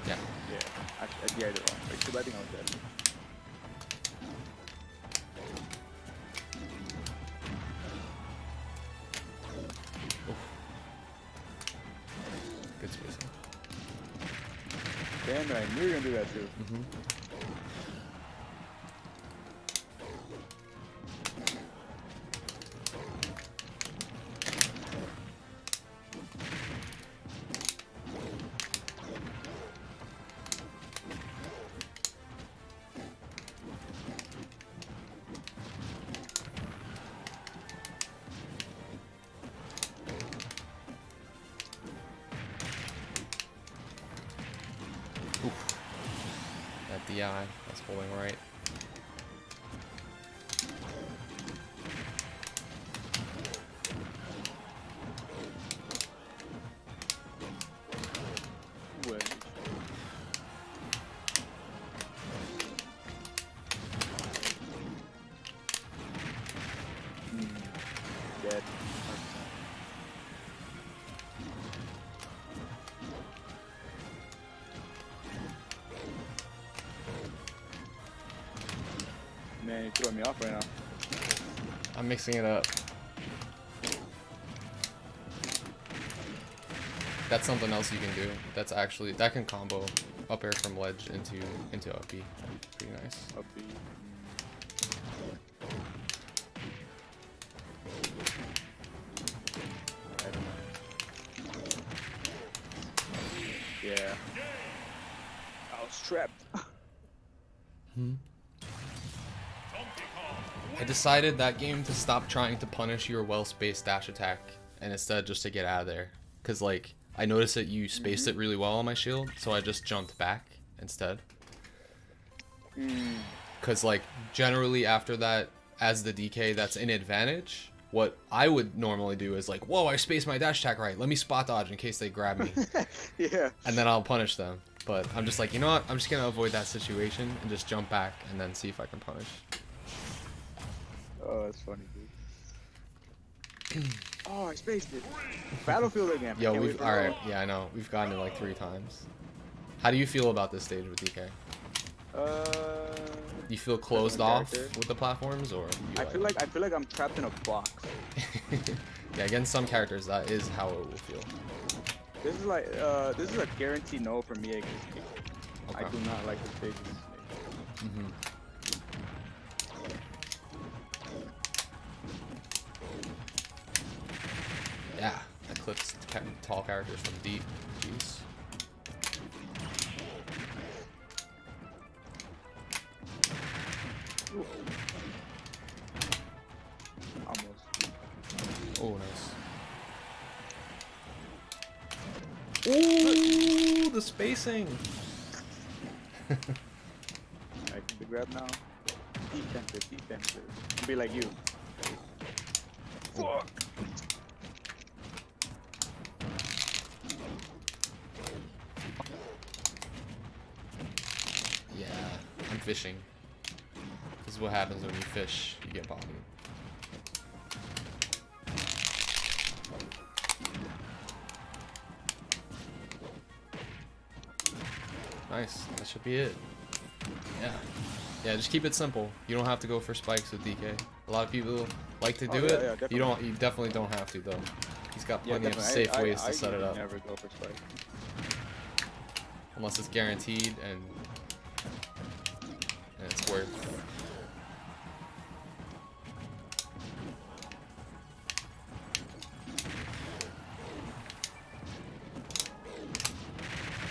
Yeah. Yeah, I did it wrong. Like, too bad I think I was dead. Oof. Good spacing. Damn it, I knew you were gonna do that too. Mm-hmm. Oof. That DI, that's holding right. Well, dead. Man, you're throwing me off right now. I'm mixing it up. That's something else you can do. That's actually, that can combo up air from ledge into up B. Pretty nice. Up B. I don't know. Yeah. I was trapped. I decided that game to stop trying to punish your well-spaced dash attack and instead just to get out of there. Cause like, I noticed that you spaced it really well on my shield, so I just jumped back instead. Cause like, generally after that, as the DK that's in advantage, what I would normally do is like, whoa, I spaced my dash attack right, let me spot dodge in case they grab me. Yeah. And then I'll punish them. But I'm just like, you know what, I'm just gonna avoid that situation and just jump back and then see if I can punish. Oh, that's funny, dude. Oh, I spaced it. Battlefield again. Yo, Can't wait we've for alright, it. yeah, I know. We've gotten it like 3 times. How do you feel about this stage with DK? You feel closed off character. with the platforms, or you I feel like I'm trapped in a box. Yeah, against some characters, that is how it will feel. This is like this is a guaranteed no for me against me. Okay. I do not like the stages. Mm-hmm. Yeah, that clips tall characters from deep. Jeez. Ooh. Almost. Oh, nice. Ooh, the spacing. I can be grab now. Defensive. Be like you. Fuck. Yeah, I'm fishing. This is what happens when you fish, you get bodied. Nice, that should be it. Yeah. Yeah, just keep it simple. You don't have to go for spikes with DK. A lot of people like to do it. Yeah, You definitely don't have to though. He's got plenty of definitely. safe ways to set it up. Never go for spike. Unless it's guaranteed and it's worth.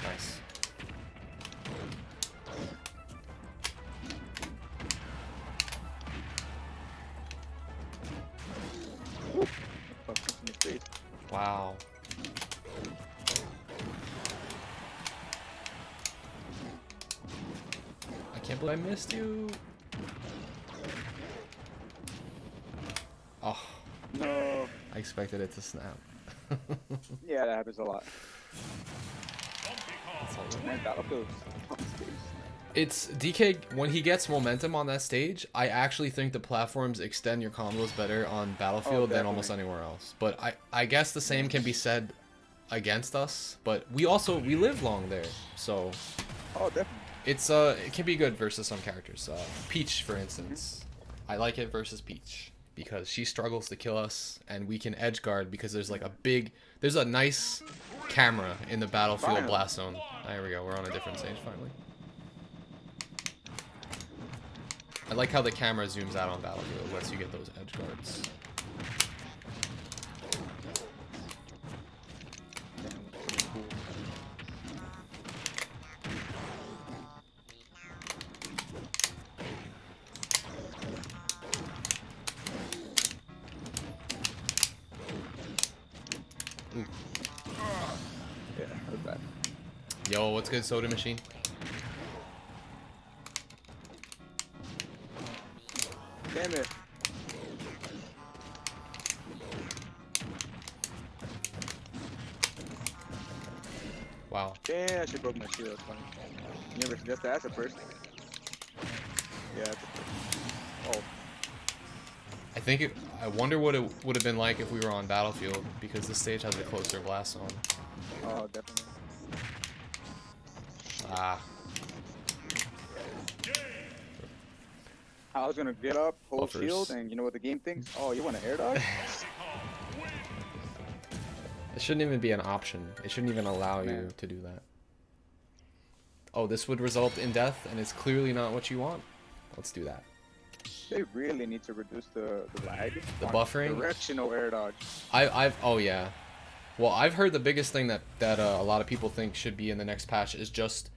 Nice. Fuck, that's in the face. can't believe I missed you. Oh. No. I expected it to snap. Yeah, that happens a lot. That's all right. Man, Battlefield's It's DK when he gets momentum on that stage. I actually think the platforms extend your combos better on Battlefield than almost anywhere else. But I guess the same can be said against us. But we live long there, so Oh, definitely. it's it can be good versus some characters. Peach, for instance, I like it versus Peach because she struggles to kill us, and we can edge guard because there's like there's a nice camera in the Battlefield blast zone. There we go. We're on a different stage finally. I like how the camera zooms out on Battlefield. It lets you get those edge guards. Ooh. Yeah, that was bad. Yo, what's good, Soda Machine? Damn it. Wow. Damn, I should broke my shield. That's funny. You never suggest that as a first? Yeah, that's a first. Oh. I wonder what it would have been like if we were on Battlefield, because this stage has a closer blast zone. Oh, definitely. Ah. I was gonna get up, hold Buffers. shield, and you know what the game thinks? Oh, you want an air dodge? It shouldn't even be an option. It shouldn't even allow you to do that. Oh, this would result in death, and it's clearly not what you want. Let's do that. They really need to reduce the lag. The buffering? Directional air dodge. Oh yeah. Well, I've heard the biggest thing that a lot of people think should be in the next patch is just,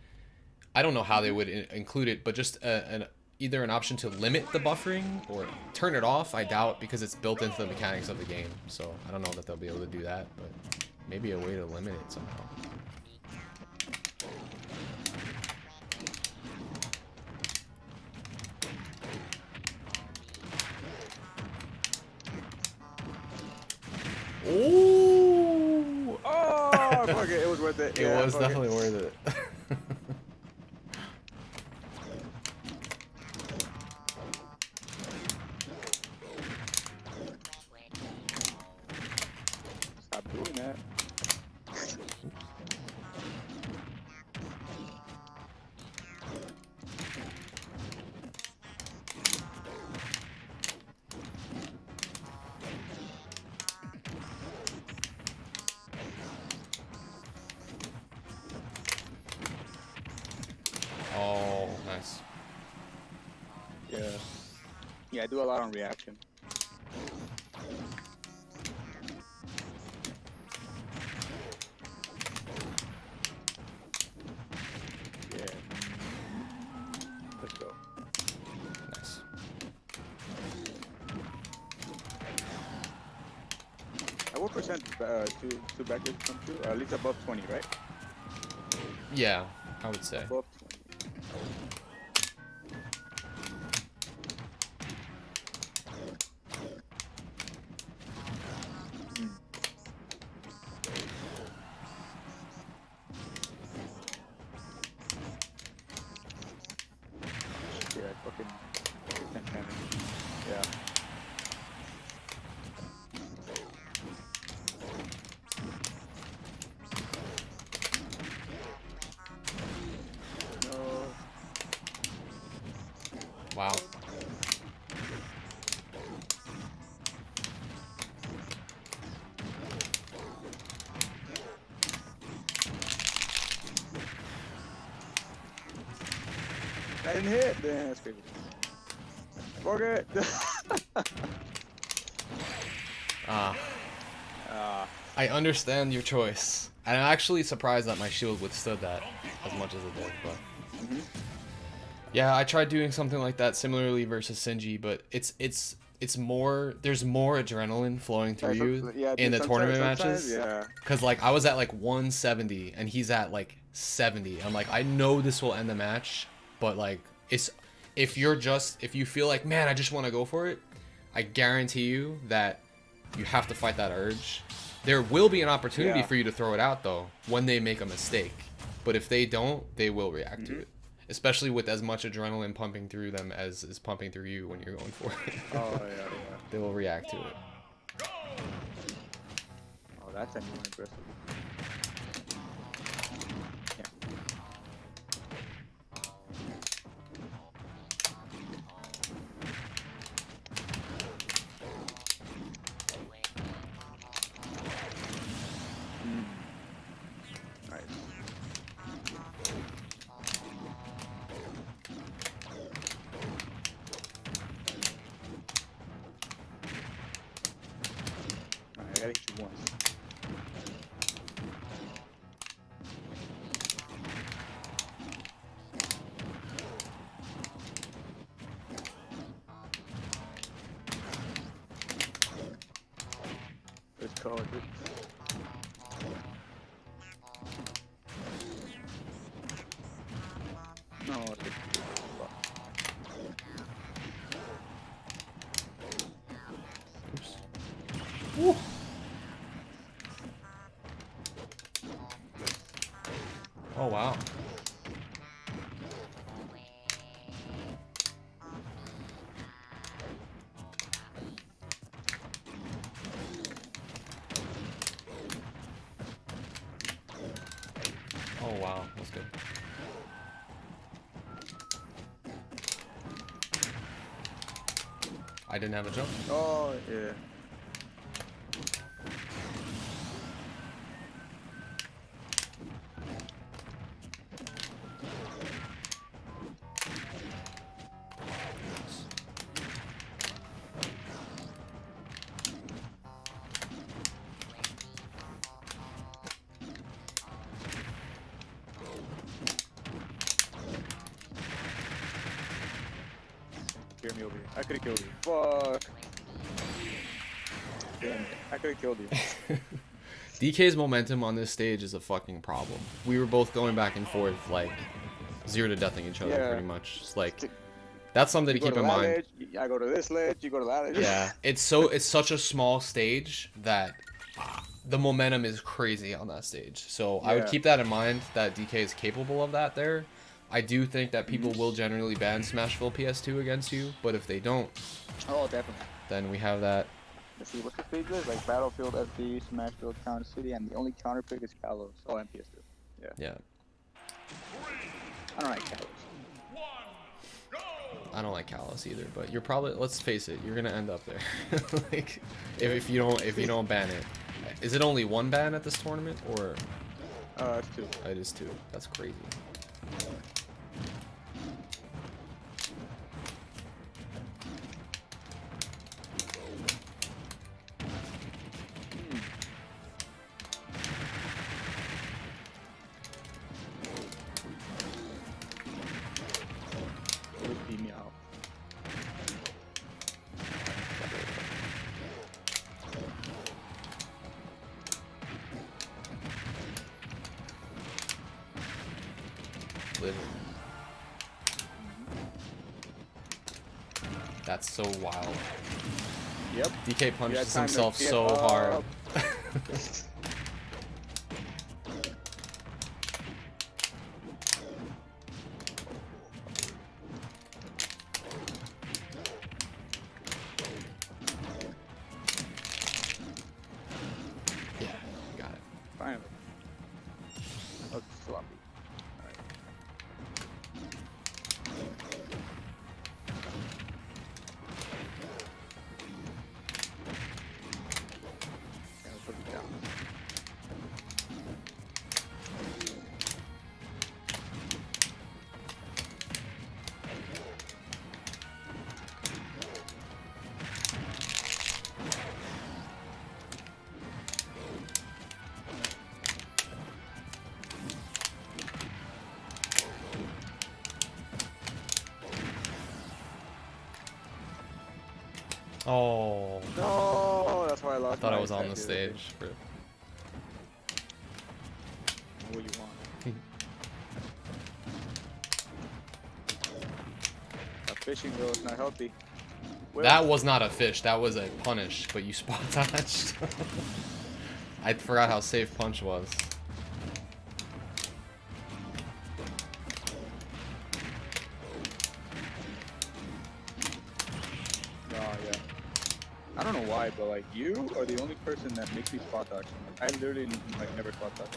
I don't know how they would include it, but just either an option to limit the buffering or turn it off. I doubt, because it's built into the mechanics of the game. So I don't know that they'll be able to do that, but maybe a way to limit it somehow. Ooh! Oh, fuck it. It was worth it. It Yeah, was fuck definitely worth it. Stop doing that. Oh, nice. Yeah. Yeah, I do a lot on reaction. Yeah. Let's go. Nice. At what percent two backers come through? At least above 20, right? Yeah, I would say. Above 20. Yeah, fucking 10. Yeah. No. Wow. I didn't hit. Damn, that's crazy. Fuck it. Ah. I I understand your choice. And I'm actually surprised that my shield withstood that as much as it did, but... Yeah, I tried doing something like that similarly versus Sinji, but it's more... There's more adrenaline flowing through you in the tournament matches. Yeah. Because, like, I was at, like, 170, and he's at, like, 70. I'm like, I know this will end the match, but, like, it's if you feel like, man, I just want to go for it, I guarantee you that you have to fight that urge. There will be an opportunity for you to throw it out though when they make a mistake, but if they don't, they will react to it. Especially with as much adrenaline pumping through them as is pumping through you when you're going for it. Oh yeah. They will react to it. Oh, that's anyone aggressive. I gotta hit you once. Let's call it. No, Woo. Oh wow. Oh wow, that's good. I didn't have a jump. oh yeah. Hear me over here. I could've killed you. Fuck. Damn it. I could've killed you. DK's momentum on this stage is a fucking problem. We were both going back and forth, like, 0 to deathing each other, pretty much. It's like, that's something to keep in mind. Ledge, I go to this ledge, you go to that ledge. Yeah, it's such a small stage that the momentum is crazy on that stage. So I would keep that in mind, that DK is capable of that there. I do think that people will generally ban Smashville PS2 against you, but if they don't, oh definitely, then we have that. Let's see what the stage is, like Battlefield, FD, Smashville, Counter City, and the only counter pick is Kalos. Oh, and PS2. Yeah. I don't like Kalos. I don't like Kalos either, but you're probably, let's face it, you're gonna end up there. Like, if you don't ban it. Is it only 1 ban at this tournament, or? It's 2. It is 2. That's crazy. Beat me out. Literally. That's so wild. Yep. DK punches time to himself get so hard. up. Yeah, got it. Finally. Oh, sloppy. Alright. Yeah, let's put it down. Oh. No, that's why I lost. I thought I my was on the attack stage. the other day. What do you want? Fishing though, it's not healthy. Will. That was not a fish. That was a punish, but you spot dodged. I forgot how safe punch was. Oh yeah. I don't know why, but like you are the only person that makes me spot dodge. I literally like never spot dodge.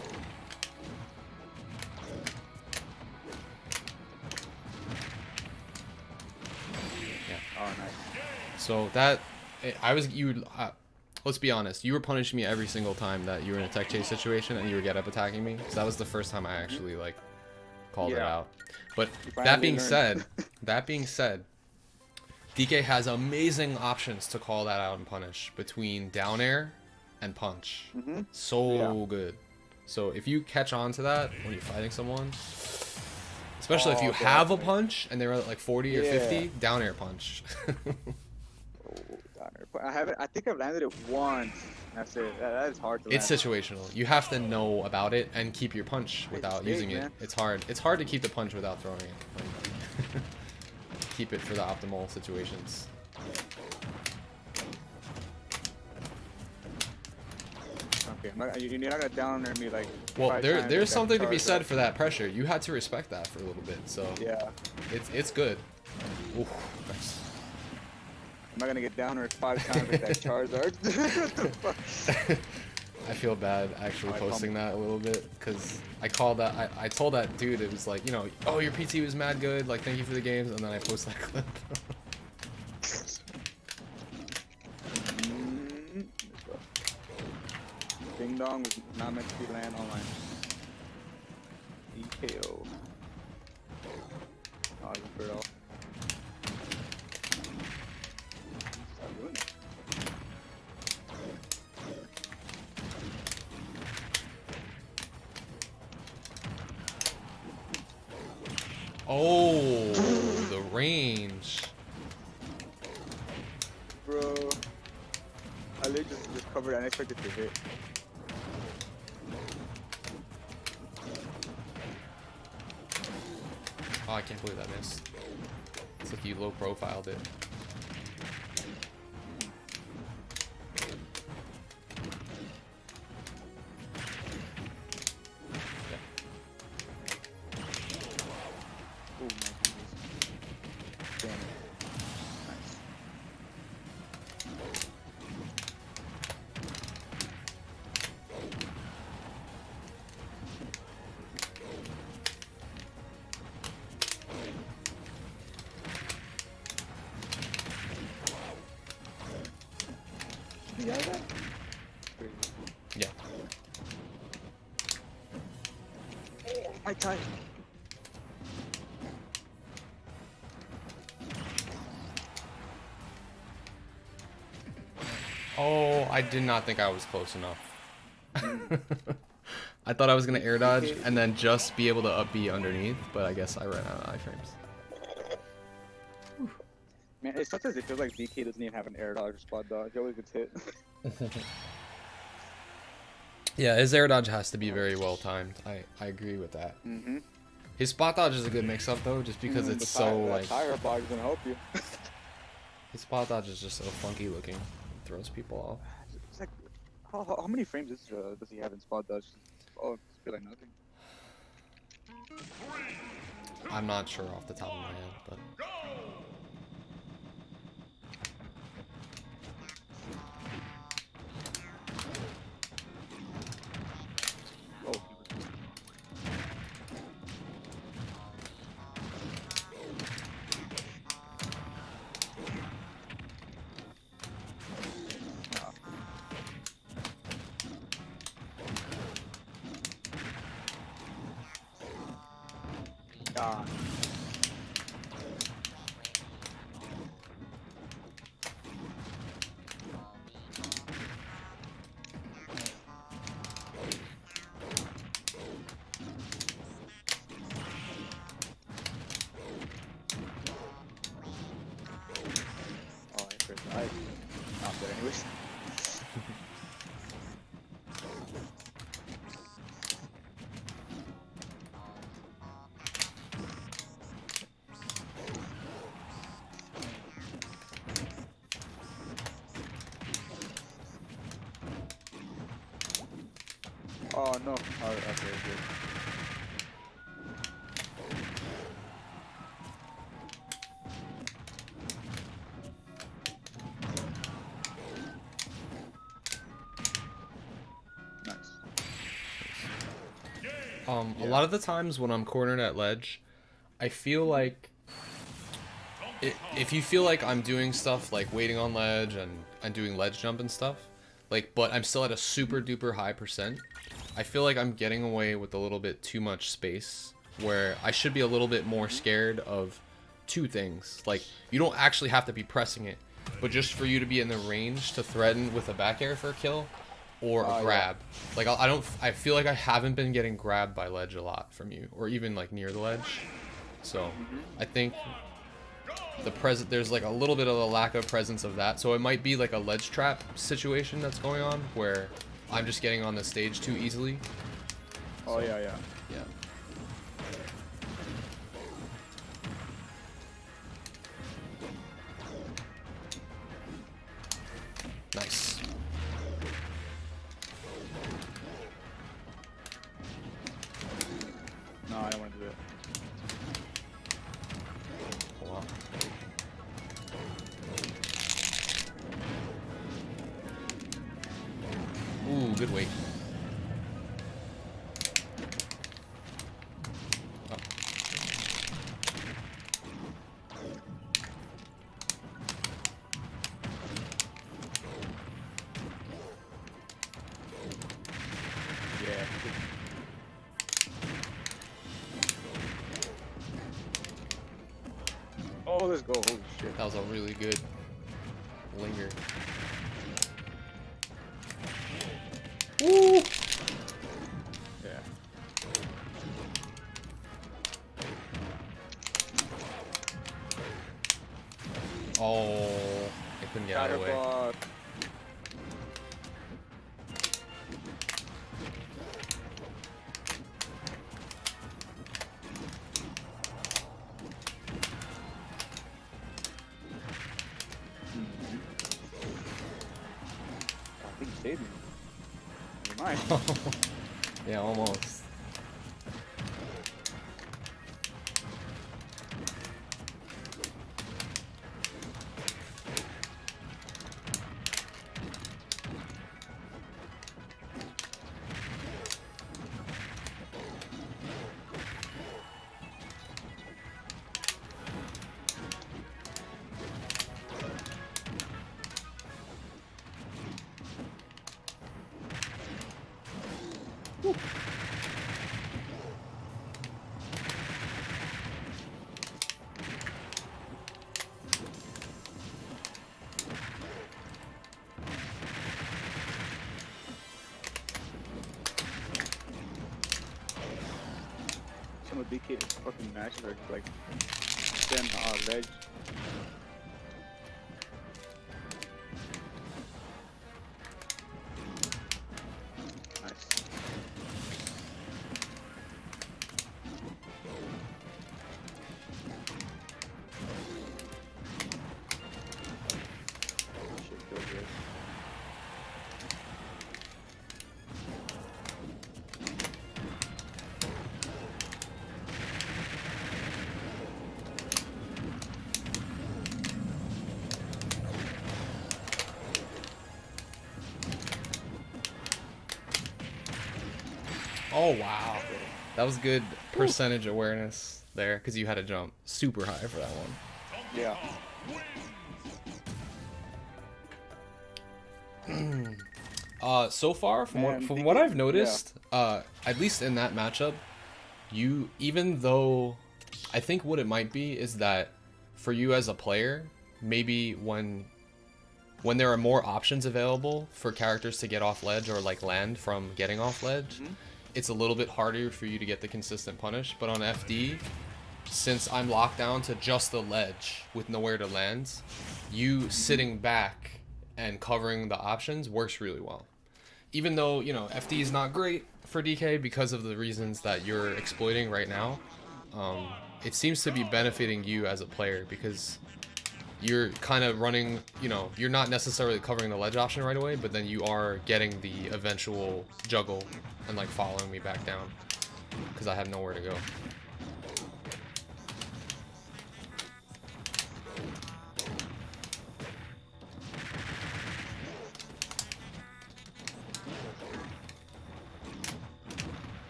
Yeah. Oh nice. So that I was you. Let's be honest. You were punishing me every single time that you were in a tech chase situation and you were get up attacking me. So that was the first time I actually like called it out. But that being said, DK has amazing options to call that out and punish between down air and punch. So good. So if you catch on to that when you're fighting someone, especially if you have a punch and they're at like 40 or 50, down air punch. I think I've landed it once. That's it. That is hard to land. It's situational. You have to know about it and keep your punch without using it. It's hard. It's hard to keep the punch without throwing it. Keep it for the optimal situations. Okay, you're not gonna down there me like. Well, there's something to be said for that pressure. You had to respect that for a little bit, so yeah, it's good. Ooh, nice. I'm not gonna get down there 5 times with that Charizard. What the fuck? I feel bad actually posting that a little bit because I called that. I told that dude it was like, you know, oh, your PT was mad good, like thank you for the games, and then I post that clip. Ding dong was not meant to be land online. DKO. Oh, you put it off. Stop doing that. Oh, the range. Bro. I literally just covered unexpected to hit. Oh, I can't believe that missed. It's like you low profiled it. Oh my goodness. Damn it. Nice. You got that? Yeah. My time. Oh, I did not think I was close enough. I thought I was gonna air dodge and then just be able to up B underneath, but I guess I ran out of iframes. Man, it sucks as it feels like DK doesn't even have an air dodge or spot dodge. He always gets hit. Yeah, his air dodge has to be very well timed. I agree with that. His spot dodge is a good mix up though, just because it's so like. Tire box is gonna help you. His spot dodge is just so funky looking, throws people off. It's like, how many frames does he have in spot dodge? Oh, it's feel like nothing. I'm not sure off the top of my head, but. Oh. God. Oh, I'm dead anyways. Oh no. Oh, okay, good. Nice. A lot of the times when I'm cornered at ledge, I feel like if you feel like I'm doing stuff like waiting on ledge and doing ledge jump and stuff, like, but I'm still at a super duper high percent, I feel like I'm getting away with a little bit too much space where I should be a little bit more scared of two things. Like, you don't actually have to be pressing it, but just for you to be in the range to threaten with a back air for a kill or a grab. Yeah. Like, I feel like I haven't been getting grabbed by ledge a lot from you, or even like near the ledge. So I think there's like a little bit of a lack of presence of that. So it might be like a ledge trap situation that's going on where I'm just getting on the stage too easily. Oh, so, yeah. Yeah. Nice. No, I don't want to do it. Wow. Ooh, good weight. Oh. Yeah. Oh, let's go. Holy shit. That was a really good linger. Woo! Yeah. Oh, I couldn't get out of the way. Catapult. I think he saved me. Never mind. Yeah, almost. Woo. Some of DK's fucking matches are like 10 ledge. Nice. Shit, feel good. Oh, wow. That was good percentage awareness there, because you had to jump super high for that one. Yeah. So far, from what I've noticed, at least in that matchup, even though I think what it might be is that for you as a player, maybe when there are more options available for characters to get off ledge or like land from getting off ledge, it's a little bit harder for you to get the consistent punish. But on FD, since I'm locked down to just the ledge with nowhere to land, you sitting back and covering the options works really well. Even though, you know, FD is not great for DK because of the reasons that you're exploiting right now, it seems to be benefiting you as a player because you're kind of running, you know, you're not necessarily covering the ledge option right away, but then you are getting the eventual juggle and like following me back down because I have nowhere to go.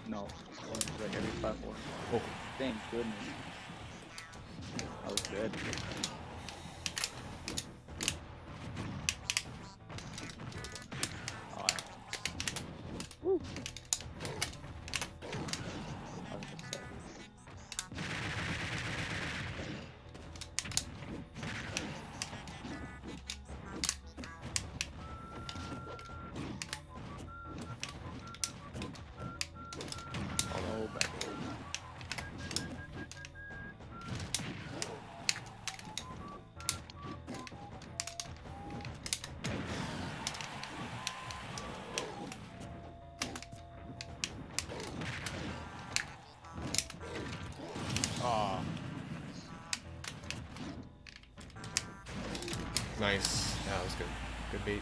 No, it's like every platform. Oh. Thank goodness. That was good. Oh, yeah. Woo. That was just so oh, back there. Ah, Nice. Yeah, that was good. Good bait.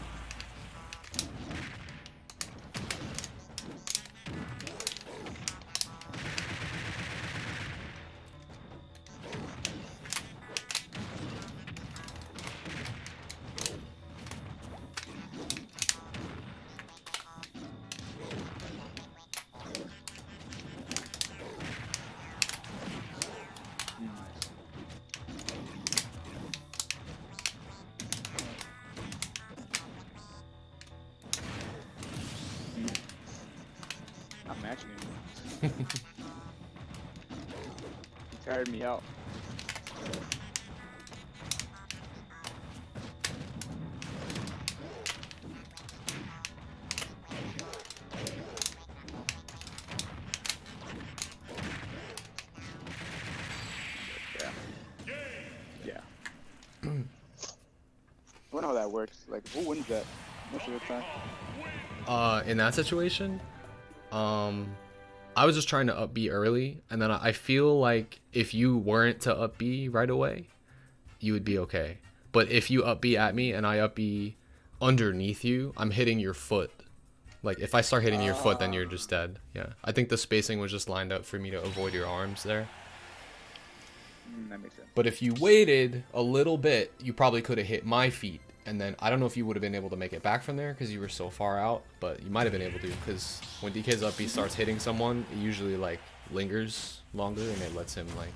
not matching anymore. He tired me out. Yeah. I wonder how that works. Like, who wins that most of the time? In that situation, I was just trying to up B early, and then I feel like if you weren't to up B right away, you would be okay. But if you up B at me and I up B underneath you, I'm hitting your foot. Like, if I start hitting your foot, then you're just dead. Yeah. I think the spacing was just lined up for me to avoid your arms there. That makes sense. But if you waited a little bit, you probably could have hit my feet. And then I don't know if you would have been able to make it back from there because you were so far out, but you might have been able to because when DK's up B starts hitting someone, it usually like lingers longer and it lets him like,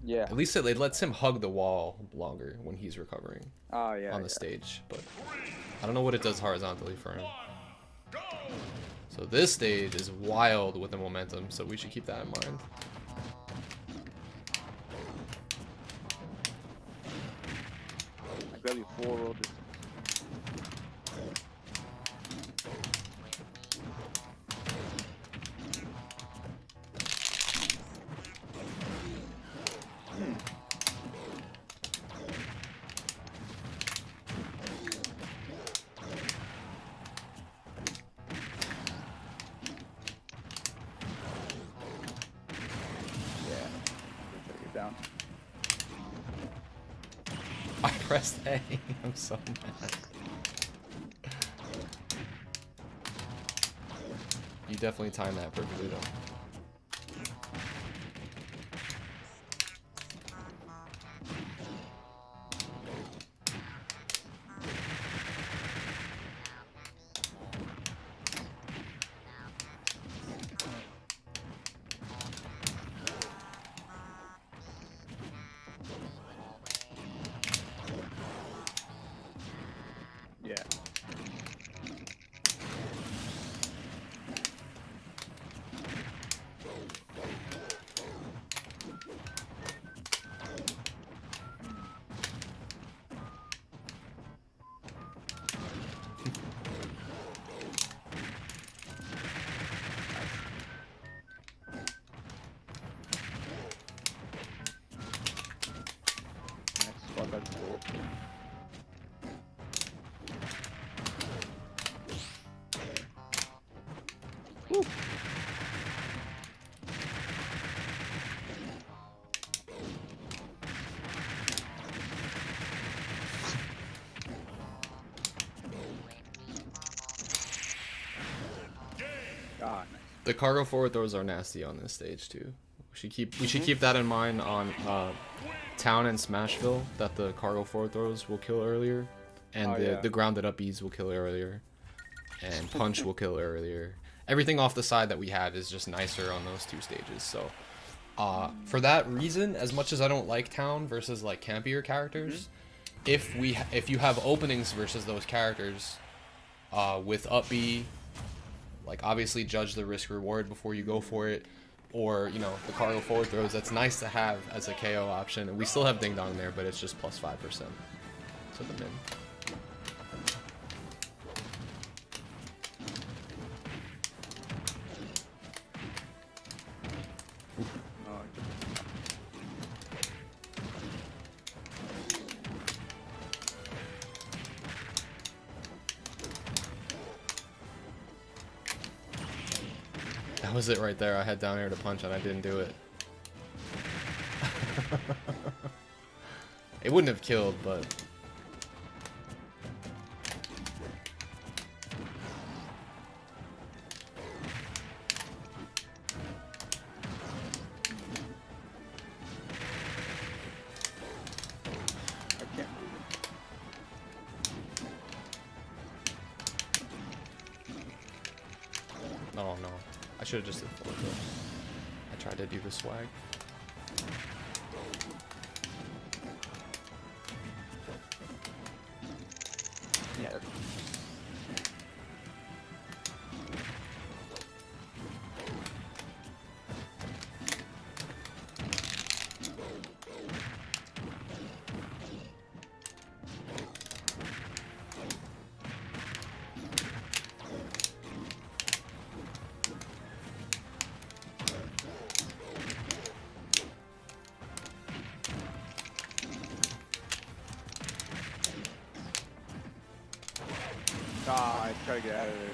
Yeah. at least it lets him hug the wall longer when he's recovering Oh, yeah. on the stage. But I don't know what it does horizontally for him. So this stage is wild with the momentum, so we should keep that in mind. I grab you full roll this. Down. I pressed A. I'm so mad. You definitely timed that perfectly though. Yeah. Ah, nice. The cargo forward throws are nasty on this stage too. We should keep that in mind on Town and Smashville, that the cargo forward throws will kill earlier, and the grounded up Bs will kill earlier, and punch will kill earlier. Everything off the side that we have is just nicer on those two stages. So for that reason, as much as I don't like Town versus like campier characters, if you have openings versus those characters with up B, like obviously judge the risk reward before you go for it, or you know, the cargo forward throws, that's nice to have as a KO option. And we still have Ding Dong there, but it's just plus 5% to the min. That was it right there. I had down air to punch and I didn't do it. It wouldn't have killed, but... I can't. Oh no. I should have just did forward throw. I tried to do the swag. Yeah. Ah, I try to get out of there.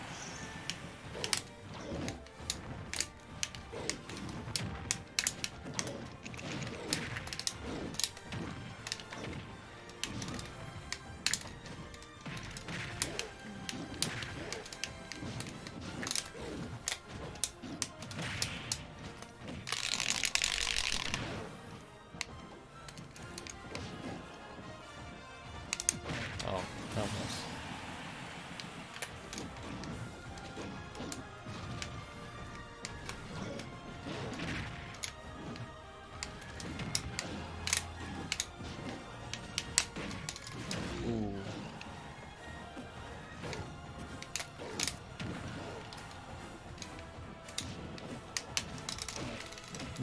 Oh, that was... Ooh.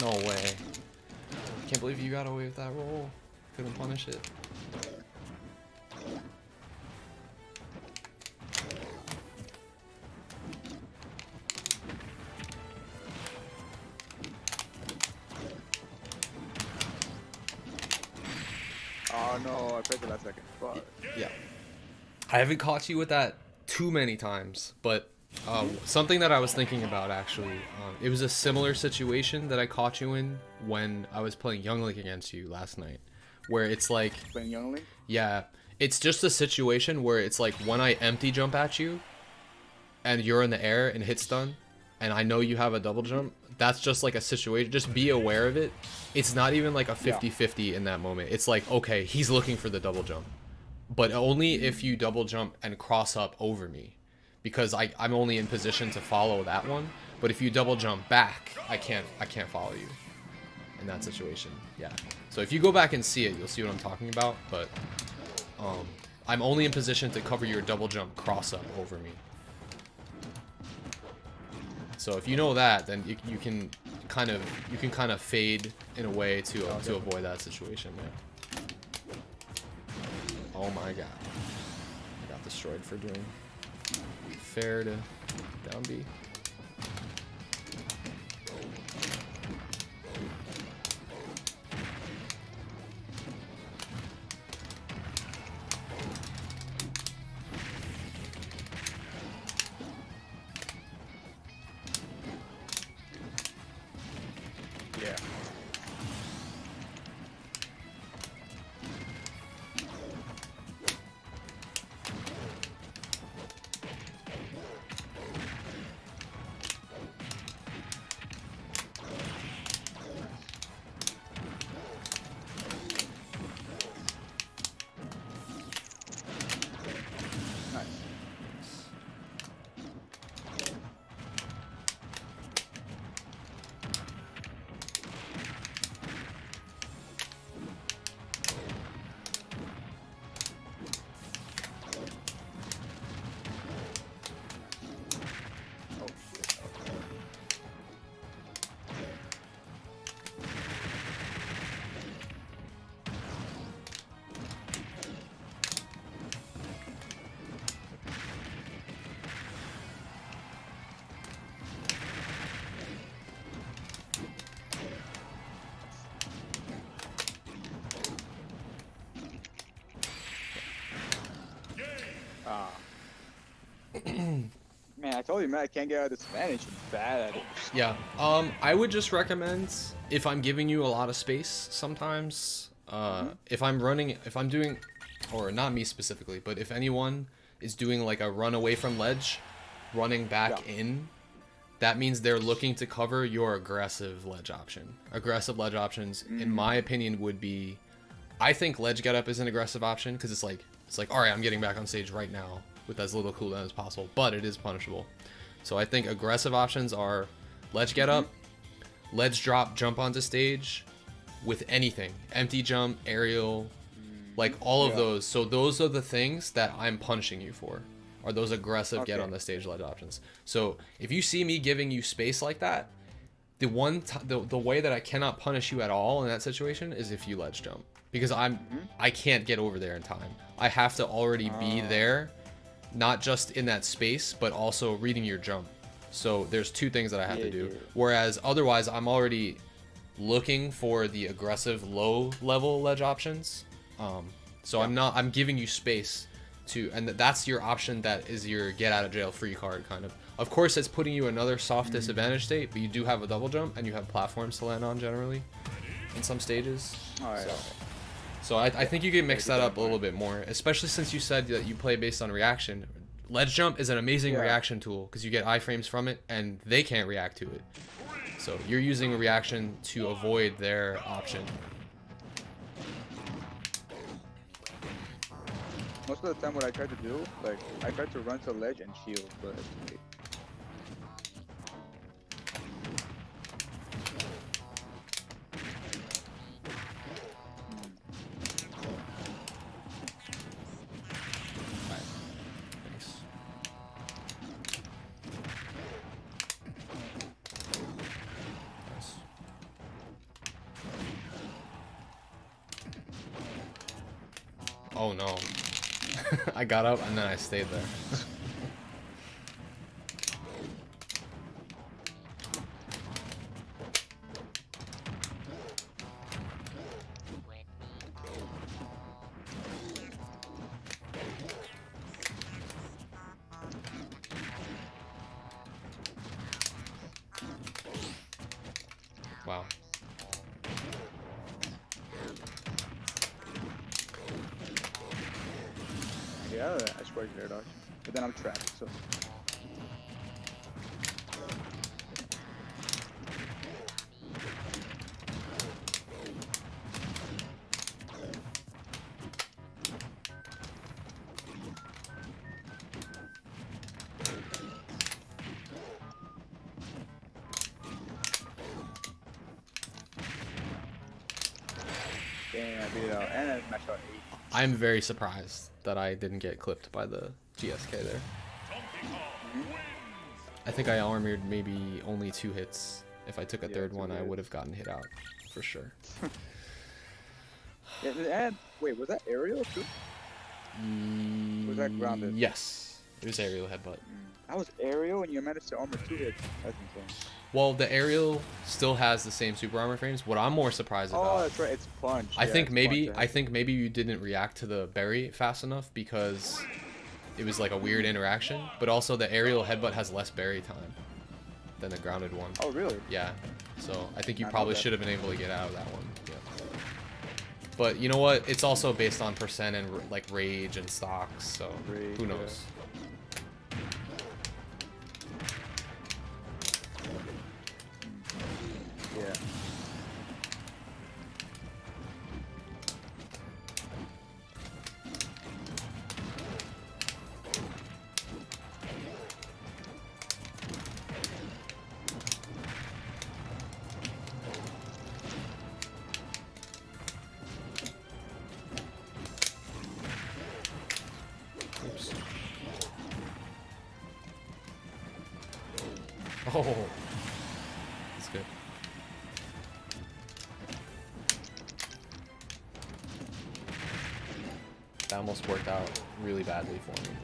No way. Can't believe you got away with that roll. Couldn't punish it. Oh no, I pressed the last second. Fuck. Yeah. I haven't caught you with that too many times, but something that I was thinking about actually, it was a similar situation that I caught you in when I was playing Young Link against you last night, where it's like, Playing Young Link? yeah, it's just a situation where it's like when I empty jump at you and you're in the air and hit stun and I know you have a double jump, that's just like a situation. Just be aware of it. It's not even like a 50-50 in that moment. It's like, okay, he's looking for the double jump, but only if you double jump and cross up over me, because I'm only in position to follow that one. But if you double jump back, I can't follow you in that situation. Yeah. So if you go back and see it, you'll see what I'm talking about. But I'm only in position to cover your double jump cross up over me. So if you know that, then you can kind of fade in a way to avoid that situation. Yeah. Oh my god, I got destroyed for doing fair to down B. Yeah. Man, I told you, man, I can't get out of this Spanish. I'm bad at it. Yeah. I would just recommend, if I'm giving you a lot of space sometimes, if I'm doing, or not me specifically, but if anyone is doing like a run away from ledge, running back in, that means they're looking to cover your aggressive ledge option. Aggressive ledge options, in my opinion, would be, I think ledge get up is an aggressive option because it's like, all right, I'm getting back on stage right now with as little cooldown as possible, but it is punishable. So I think aggressive options are ledge get up, ledge drop, jump onto stage with anything, empty jump, aerial, like all of those. So those are the things that I'm punishing you for, are those aggressive get on the stage ledge options. So if you see me giving you space like that, the way that I cannot punish you at all in that situation is if you ledge jump, because I can't get over there in time. I have to already be there, not just in that space, but also reading your jump. So there's two things that I have to do. Whereas otherwise, I'm already looking for the aggressive low level ledge options. So I'm giving you space to, and that's your option. That is your get out of jail free card, kind of. Of course, it's putting you in another soft disadvantage state, but you do have a double jump and you have platforms to land on generally in some stages. So I think you can mix that up a little bit more, especially since you said that you play based on reaction. Ledge jump is an amazing reaction tool because you get iframes from it and they can't react to it. So you're using a reaction to avoid their option. Most of the time what I try to do, like, I try to run to ledge and shield, but it's too late. Oh no. I got up and then I stayed there. Wow. Yeah, I swear there, dog. But then I'm trapped, so. Damn, I beat it out. And I smashed out 8. I'm very surprised that I didn't get clipped by the GSK there. I think I armored maybe only 2 hits. If I took a third one, I would have gotten hit out for sure. And wait, was that aerial too? Was that grounded? Yes, it was aerial headbutt. That was aerial, and you managed to armor 2 hits. That's insane. Well, the aerial still has the same super armor frames. What I'm more surprised about. Oh, that's right. It's punch. I think maybe you didn't react to the berry fast enough because it was like a weird interaction. But also the aerial headbutt has less berry time than the grounded one. Oh, really? Yeah. So I think you probably should have been able to get out of that one. Yeah. But you know what? It's also based on percent and like rage and stocks. So who knows? Yeah. Oops. Oh, that's good. That almost worked out really badly for me.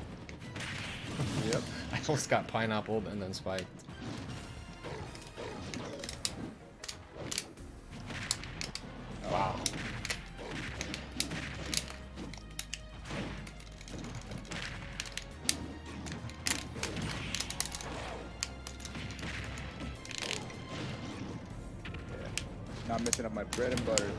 Yep. I almost got pineappled and then spiked. Wow. Not messing up my bread and butter.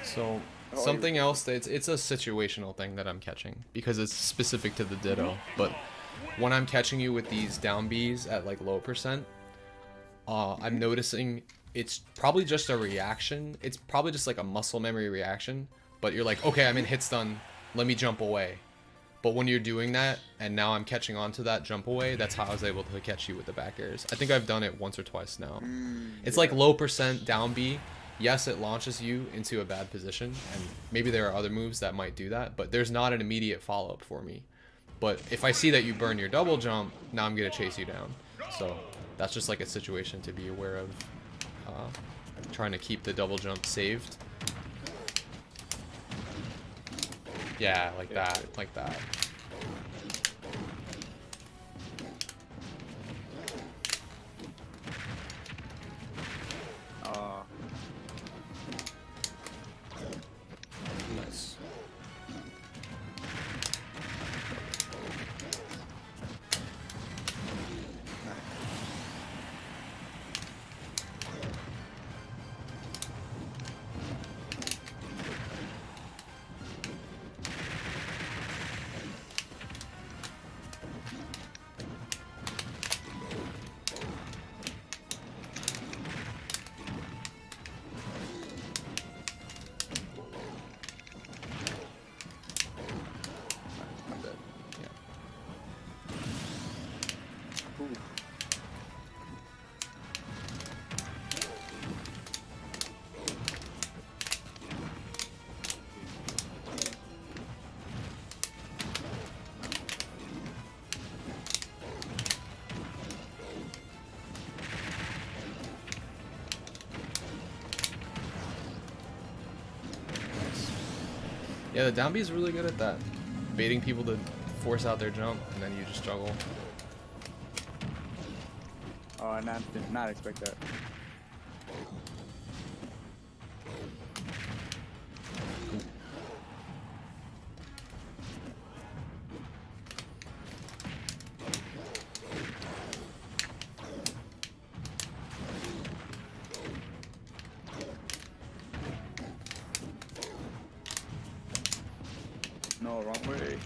So something else that it's a situational thing that I'm catching because it's specific to the Ditto. But when I'm catching you with these down Bs at like low percent, I'm noticing it's probably just a reaction. It's probably just like a muscle memory reaction. But you're like, okay, I'm in hit stun. Let me jump away. But when you're doing that, and now I'm catching on to that jump away, that's how I was able to catch you with the back airs. I think I've done it once or twice now. It's like low percent down B. Yes, it launches you into a bad position, and maybe there are other moves that might do that, but there's not an immediate follow-up for me. But if I see that you burn your double jump, now I'm going to chase you down. So that's just like a situation to be aware of. Trying to keep the double jump saved. Yeah, like that, like that. Nice. Yeah, the down B is really good at that. Baiting people to force out their jump, and then you just juggle. Oh, I did not expect that. No, wrong way.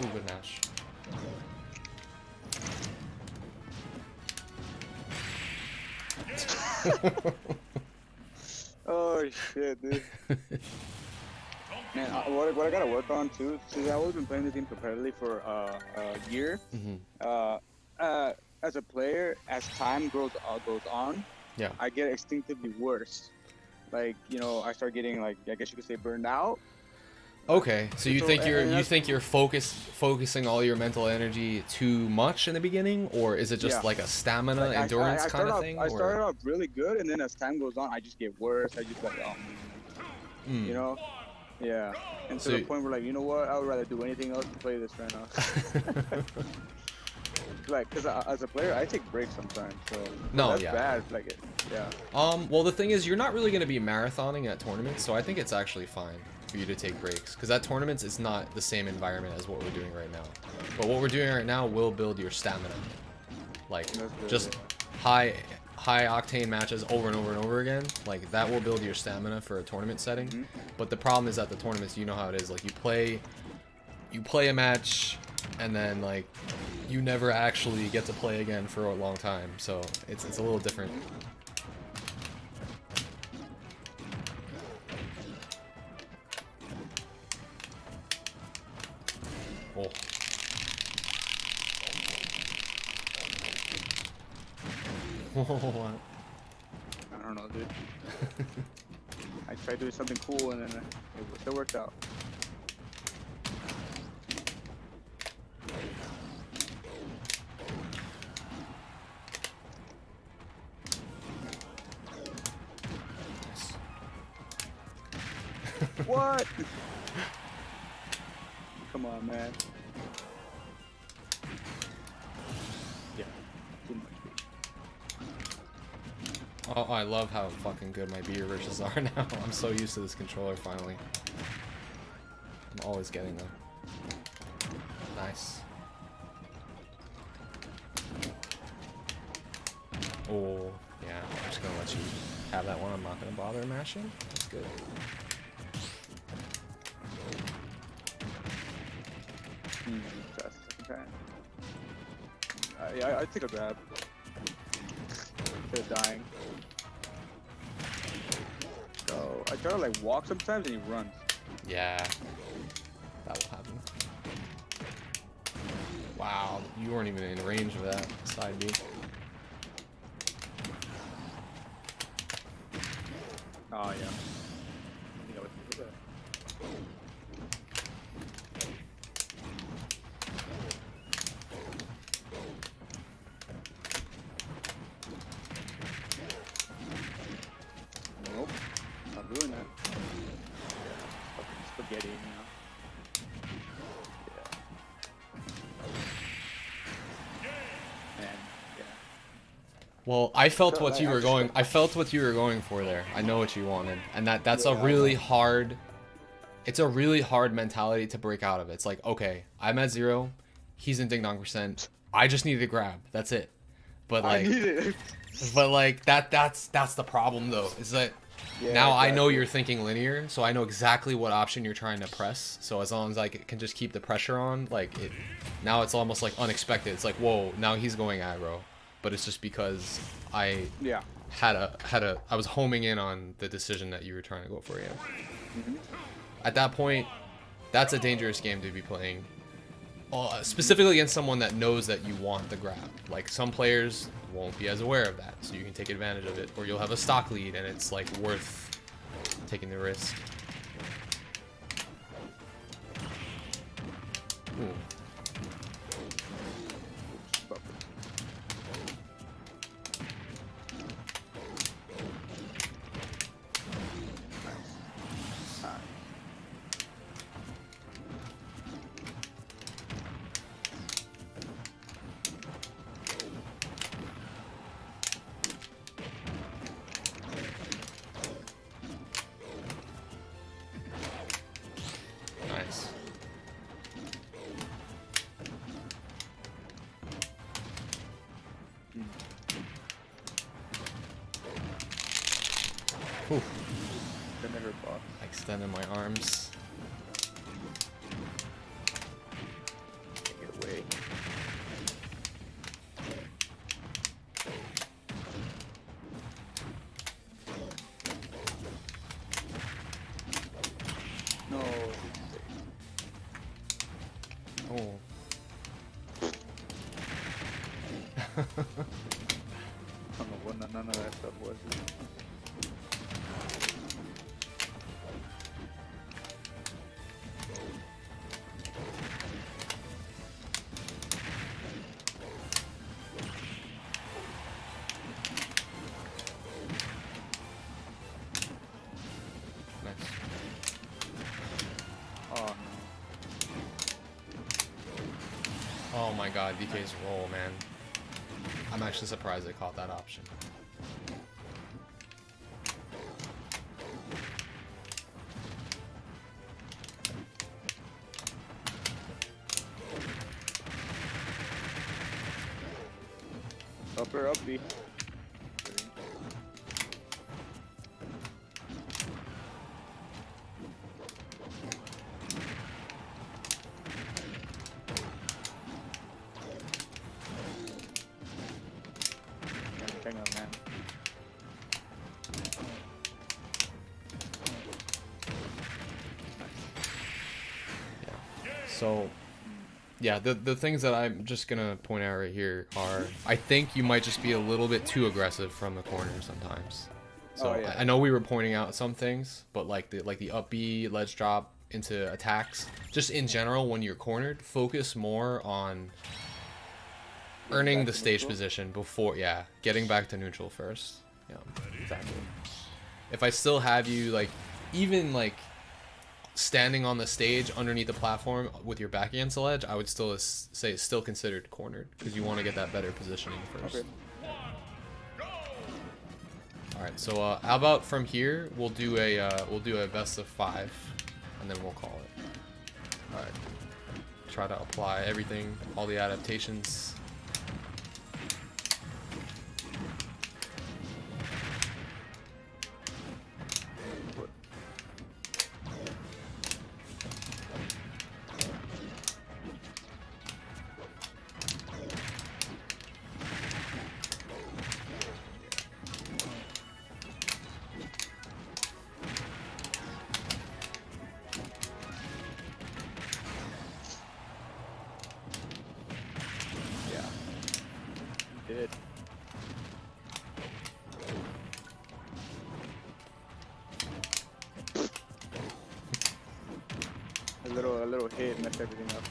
Ooh, good Nash. Oh shit, dude. Man, what I gotta work on too, since I've always been playing the team competitively for a year. As a player, as time goes on, Yeah. I get instinctively worse. Like, you know, I start getting, like, I guess you could say, burned out. Okay, so you So, think and that's- you're focusing all your mental energy too much in the beginning, or is it just Yeah. like a stamina Like, endurance kind of thing? I started off really good, and then as time goes on, I just get worse. I just like, you know, yeah. And to So the point where, like, you know what? I would rather do anything else to play this right now. Like, cause as a player, I take breaks sometimes. So No, that's yeah. bad. Like, yeah. Well, the thing is, you're not really going to be marathoning at tournaments, so I think it's actually fine for you to take breaks, because at tournaments, it's not the same environment as what we're doing right now. But what we're doing right now will build your stamina. Like, just high octane matches over and over and over again. Like, that will build your stamina for a tournament setting. But the problem is at the tournaments, you know how it is. Like, you play a match, and then, like, you never actually get to play again for a long time. So it's a little different. Oh. What? I don't know, dude. I tried doing something cool, and then it still worked out. What? Come on, man. Yeah, too much. Oh, I love how fucking good my B reverses are now. I'm so used to this controller finally. I'm always getting them. Nice. Oh, yeah. I'm just gonna let you have that one. I'm not gonna bother mashing. That's good. Yeah, I take a grab. They're dying. So I try to like walk sometimes and he runs. Yeah. That will happen. Wow, you weren't even in range of that side B. Oh yeah. You know what to do there. Nope. Not doing that. Fucking spaghetti, you know. Yeah. Man, yeah. Well, I felt So, what like, you I were just going. like- I felt what you were going for there. I know what you wanted, and that's a Yeah, I really know. hard. It's a really hard mentality to break out of. It's like, okay, I'm at 0, he's in ding dong %. I just need to grab. That's it. But I like, need it. that's the problem though. Is that Yeah, now I know exactly. you're thinking linear, so I know exactly what option you're trying to press. So as long as I can just keep the pressure on, like it, now it's almost like unexpected. It's like, whoa, now he's going aggro, but it's just because I Yeah. I was homing in on the decision that you were trying to go for. Yeah. Mm-hmm. At that point, that's a dangerous game to be playing. Specifically against someone that knows that you want the grab. Like some players won't be as aware of that, so you can take advantage of it, or you'll have a stock lead and it's like worth taking the risk. Ooh. Nice. Whew. Extending my arms. Take it away. No. Oh. I don't know what none of that stuff was. Nice. Oh no. Oh my god, DK's roll, man. I'm actually surprised they caught that option. Upper, up B. Hang on, man. So, yeah, the things that I'm just gonna point out right here are, I think you might just be a little bit too aggressive from the corner sometimes. So Oh, yeah. I know we were pointing out some things, but like the up B, ledge drop into attacks, just in general when you're cornered, focus more on earning the stage position before, yeah, getting back to neutral first. Yeah, exactly. If I still have you like, even like standing on the stage underneath the platform with your back against the ledge, I would still say it's still considered cornered because you want to get that better positioning first. Okay. All right. So how about from here we'll do a best of 5, and then we'll call it. All right. Try to apply everything, all the adaptations. Did. A little hit messed everything up.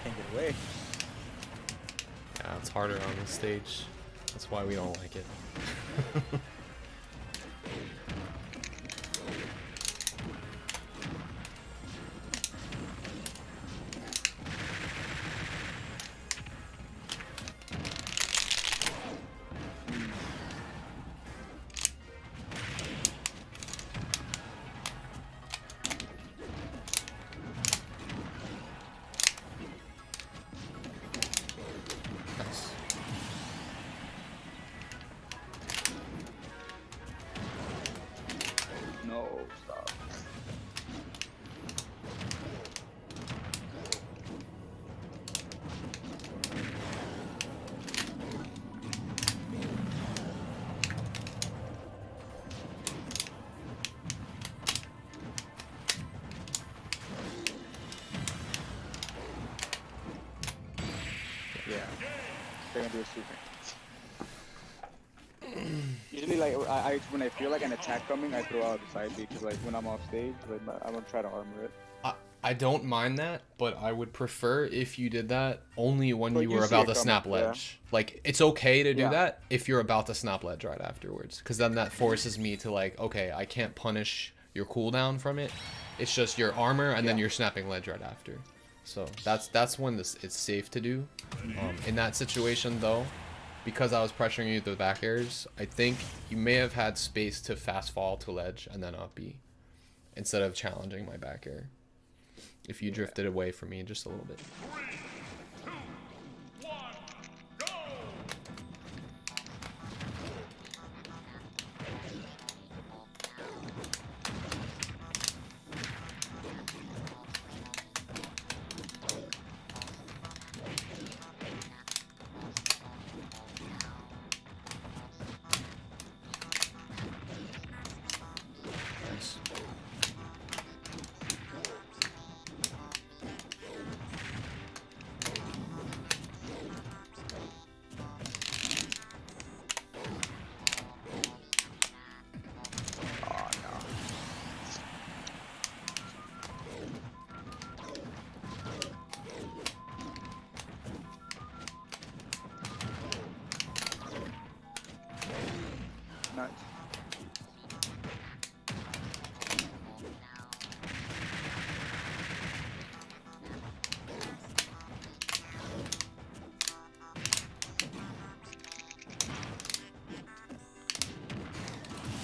Can't get away. Yeah, it's harder on this stage. That's why we don't like it. Nice. No, stop. Yeah, they're gonna do a super. Usually, like I when I feel like an attack coming, I throw out the side B because like when I'm off stage, like I'm gonna try to armor it. I don't mind that, but I would prefer if you did that only when But you you were see about it to snap coming, yeah. ledge. Like, it's okay to do Yeah. that if you're about to snap ledge right afterwards, because then that forces me to like, okay, I can't punish your cooldown from it. It's just your armor, and then Yeah. you're snapping ledge right after. So that's when it's safe to do. In that situation though, because I was pressuring you with the back airs, I think you may have had space to fast fall to ledge and then up B, instead of challenging my back air. If you drifted away from me just a little bit. 3, 2, 1, go! Nice. Oh no. Nice.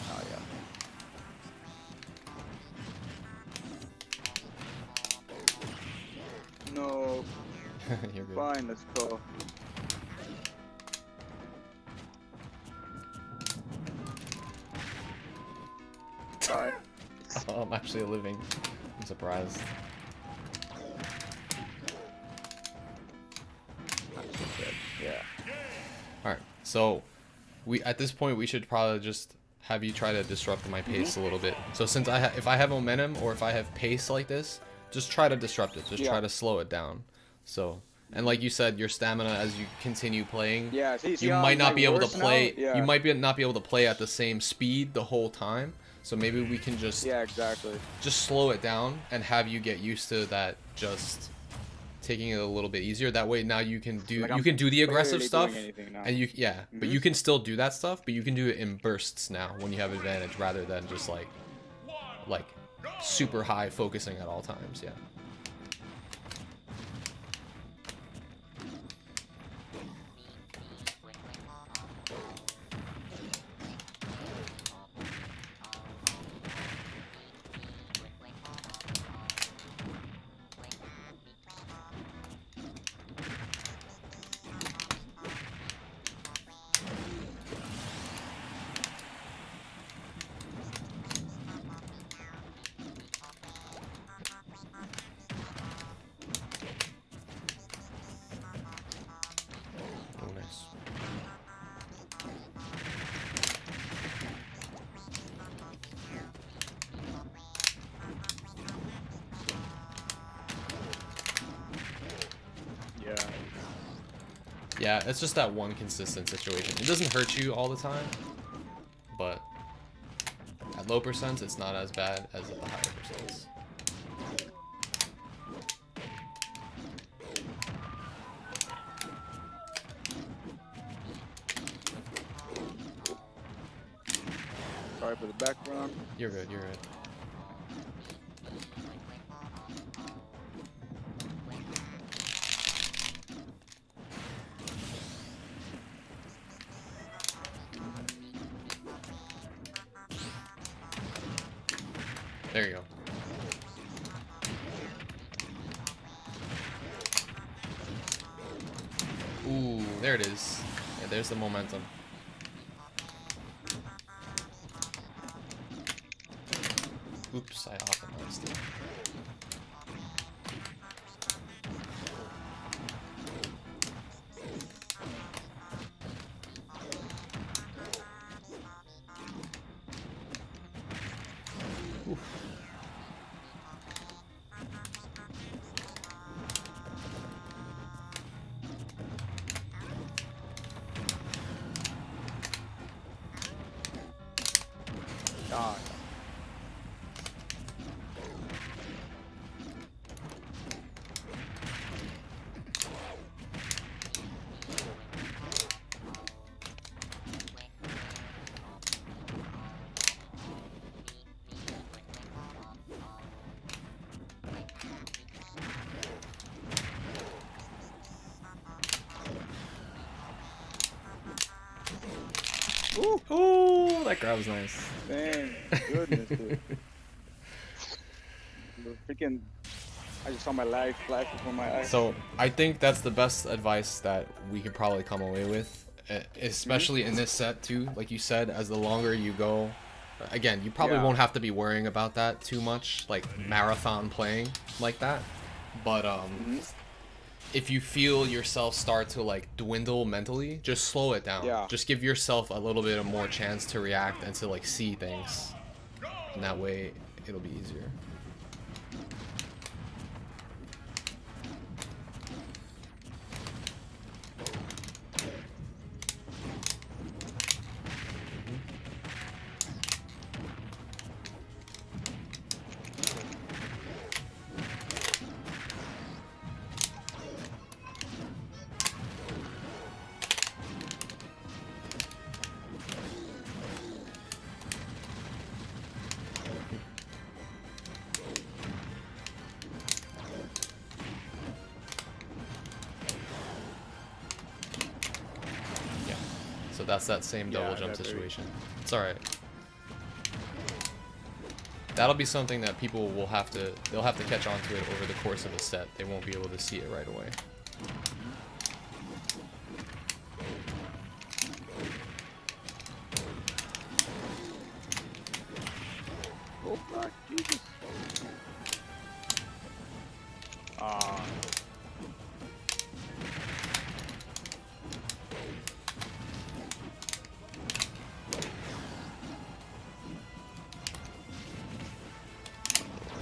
Oh yeah. No. You're good. Fine, let's go. Bye. Oh, I'm actually living. I'm surprised. Yeah. All right, so at this point we should probably just have you try to disrupt my pace a little bit. So since if I have momentum or if I have pace like this, just try to disrupt it. Just try Yeah. to slow it down. So And like you said, your stamina as you continue playing, Yeah, see you how might I'm, not like, be able to worse now? play. Yeah. You might not be able to play at the same speed the whole time. So maybe we can just Yeah, exactly. slow it down and have you get used to that. Just taking it a little bit easier. That way now you can do Like, you I'm can do the aggressive barely stuff, doing anything now. and you but you can still do that stuff, but you can do it in bursts now when you have advantage rather than just like super high focusing at all times. Yeah. Oh, nice. Yeah. Yeah, it's just that one consistent situation. It doesn't hurt you all the time, but at low percents, it's not as bad as at the higher percents. Sorry for the background. You're good, you're good. There you go. Ooh, there it is. Yeah, there's the momentum. Oops, I optimized it. Oof. God. Ooh, that grab was nice. Thank goodness, dude. The freaking, I just saw my lag flash before my eyes. So I think that's the best advice that we could probably come away with, especially in this set too. Like you said, as the longer you go, again, you probably Yeah. won't have to be worrying about that too much, like marathon playing like that. But if you feel yourself start to like dwindle mentally, just slow it down. Yeah. Just give yourself a little bit of more chance to react and to like see things. And that way it'll be easier. Yeah. So that's that same double Yeah, jump that very- situation. It's alright. That'll be something that people will they'll have to catch on to it over the course of a set. They won't be able to see it right away. Oh, fuck, Jesus. Ah.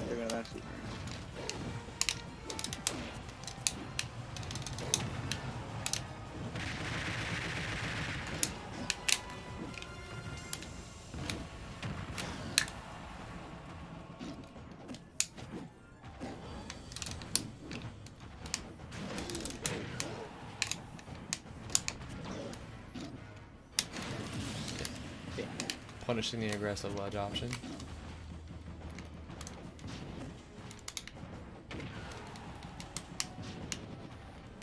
They're gonna land super. punishing the aggressive ledge option.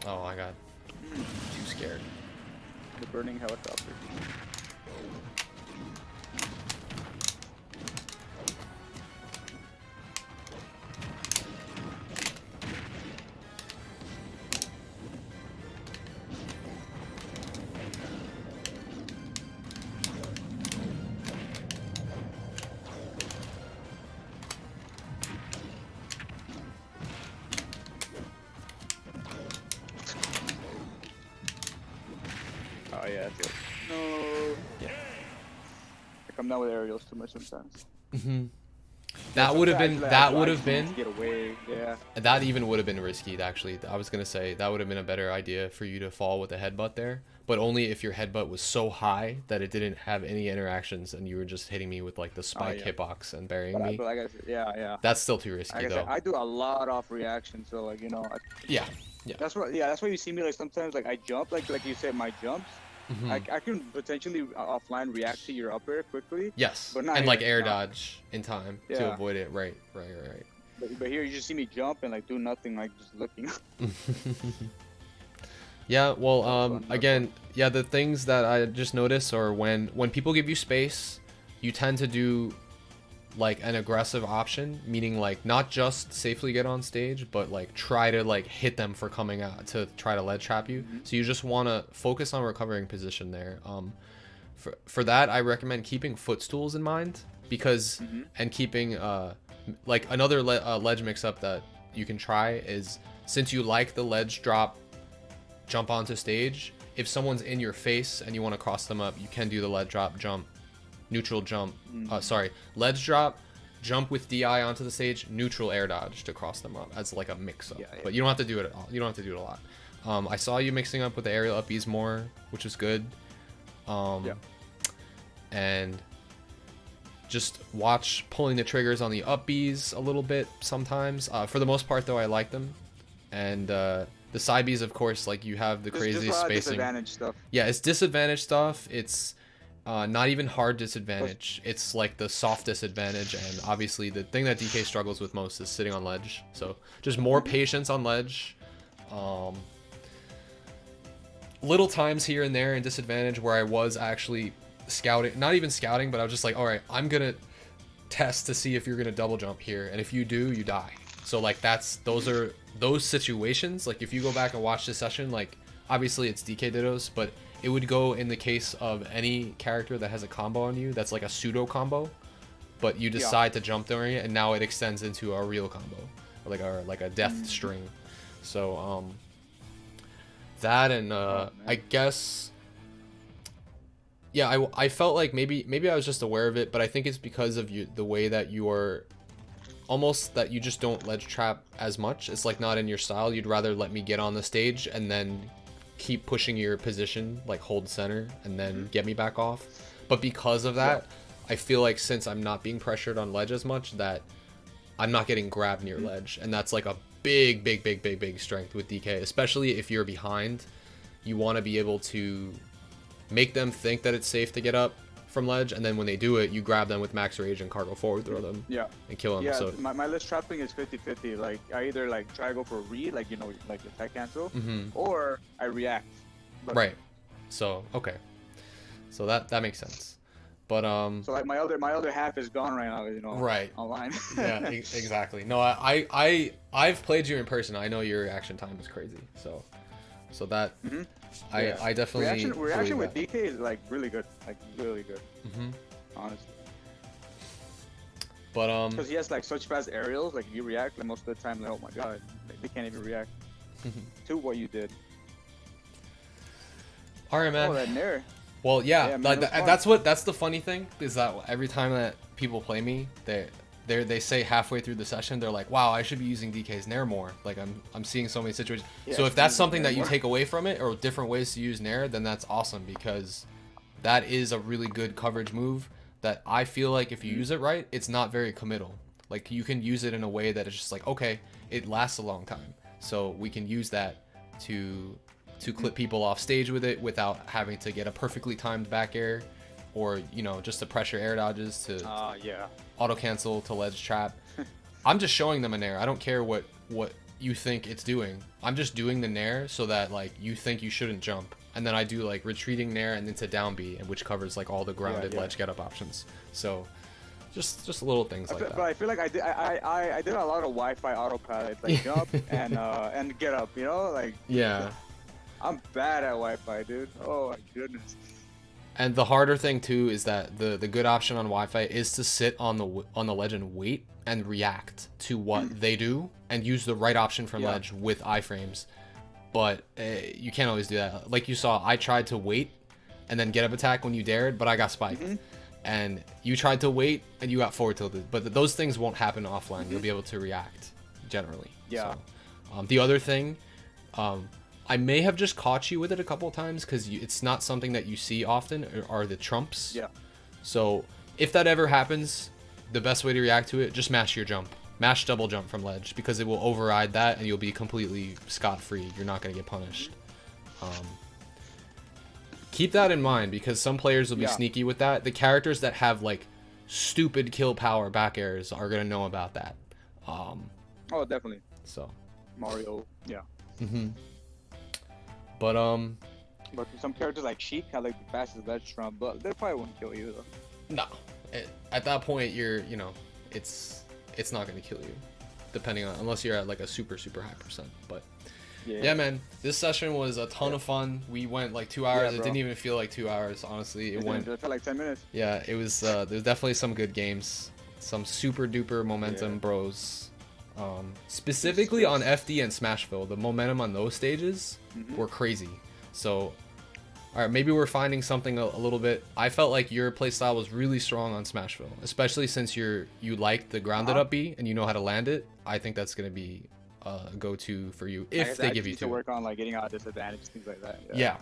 Oh, I got too scared. The burning helicopter. Oh yeah, that's it. No. Yeah. I come down with aerials too much sometimes. That would have been. That would have been. Get away. Yeah. That even would have been risky. Actually, I was gonna say that would have been a better idea for you to fall with a headbutt there, but only if your headbutt was so high that it didn't have any interactions and you were just hitting me with like the spike hitbox and burying me. But like I said, yeah. That's still too risky Like I though. said, I do a lot of reactions, so like Yeah. That's why you see me like sometimes like I jump like you said my jumps. I can potentially offline react to your up air quickly. Yes. But not and like here, air dodge in time to Yeah. avoid it. Right. But here you just see me jump and like do nothing, like just looking. Yeah, well, fun. again, yeah, the things that I just noticed are when people give you space, you tend to do like an aggressive option, meaning like not just safely get on stage, but like try to like hit them for coming out to try to ledge trap you. So you just want to focus on recovering position there. For that, I recommend keeping footstools in mind because and keeping like another ledge mix up that you can try is, since you like the ledge drop jump onto stage, if someone's in your face and you want to cross them up, you can do the ledge drop jump, neutral jump, ledge drop, jump with DI onto the stage, neutral air dodge to cross them up as like a mix up. But you don't have to do it at all. You don't have to do it a lot. I saw you mixing up with the aerial up Bs more, which is good. And just watch pulling the triggers on the up Bs a little bit sometimes. For the most part though, I like them. And the side Bs, of course, like you have the crazy spacing. Disadvantage stuff. Yeah, it's disadvantage stuff. It's not even hard disadvantage. It's like the soft disadvantage, and obviously the thing that DK struggles with most is sitting on ledge. So just more patience on ledge. Little times here and there in disadvantage where I was actually scouting, not even scouting, but I was just like, all right, I'm gonna test to see if you're gonna double jump here, and if you do, you die. So like those situations. Like if you go back and watch this session, like obviously it's DK dittos, but it would go in the case of any character that has a combo on you that's like a pseudo combo, but you decide to jump during it, and now it extends into a real combo, or like a death string. So that, and I guess, yeah, I felt like maybe I was just aware of it, but I think it's because of the way that you are almost, that you just don't ledge trap as much. It's like not in your style. You'd rather let me get on the stage and then keep pushing your position, like hold center and then get me back off. But because of that, I feel like since I'm not being pressured on ledge as much, that I'm not getting grabbed near ledge, and that's like a big strength with DK, especially if you're behind. You want to be able to make them think that it's safe to get up from ledge, and then when they do it, you grab them with max rage and cargo forward throw them and kill them. Yeah, so my ledge trapping is 50-50. Like I either like try to go for a read, like like the tech cancel, or I react. But, right. So okay, so that makes sense. But so like my other half is gone right now, right, online. Yeah, exactly. No, I've played you in person. I know your reaction time is crazy. So that I definitely reaction with DK is like really good, like really good. Honestly. But because he has like such fast aerials, like you react, like most of the time, like oh my god, they can't even react to what you did. All right, man. Oh, that Nair. Well, yeah, man, that's the funny thing, is that every time that people play me, they say halfway through the session, they're like, wow, I should be using DK's Nair more. Like I'm seeing so many situations. Yeah, so if that's something that you take away from it, or different ways to use Nair, then that's awesome, because that is a really good coverage move that I feel like if you use it right, it's not very committal. Like you can use it in a way that is just like, okay, it lasts a long time, so we can use that to clip people off stage with it without having to get a perfectly timed back air or you know, just to pressure air dodges to Yeah. auto cancel to ledge trap. I'm just showing them a nair. I don't care what you think it's doing. I'm just doing the nair so that like you think you shouldn't jump, and then I do like retreating nair and into down B, and which covers like all the grounded ledge get up options. So just little things like that. But I feel like I did a lot of Wi-Fi autopilot, like jump and get up. You know, like Yeah. I'm bad at Wi-Fi, dude. Oh my goodness. And the harder thing too is that the good option on Wi-Fi is to sit on the ledge and wait and react to what they do and use the right option from ledge with iframes. But you can't always do that. Like you saw, I tried to wait and then get up attack when you dared, but I got spiked. And you tried to wait and you got forward tilted. But those things won't happen offline. You'll be able to react generally. Yeah. So, the other thing, I may have just caught you with it a couple of times because it's not something that you see often, are the trumps. Yeah. So if that ever happens, the best way to react to it, just mash your jump. Mash double jump from ledge because it will override that and you'll be completely scot-free. You're not going to get punished. Keep that in mind because some players will be sneaky with that. The characters that have like stupid kill power back airs are going to know about that. Oh, definitely. So Mario. Yeah. But some characters like Sheik have like the fastest ledge trump, but they probably won't kill you though. no, at that point it's not going to kill you, depending on unless you're at like a super high percent. But yeah, man, this session was a ton of fun. We went like 2 hours. It didn't even feel like 2 hours, honestly. It Yeah, it was. There's definitely some good games, some super duper momentum bros. Specifically on FD and Smashville, the momentum on those stages were crazy. So, all right, maybe we're finding something a little bit. I felt like your playstyle was really strong on Smashville, especially since you like the grounded up B and you know how to land it. I think that's gonna be a go-to for you if they give you to work on like getting out of disadvantage, things like that. Yeah.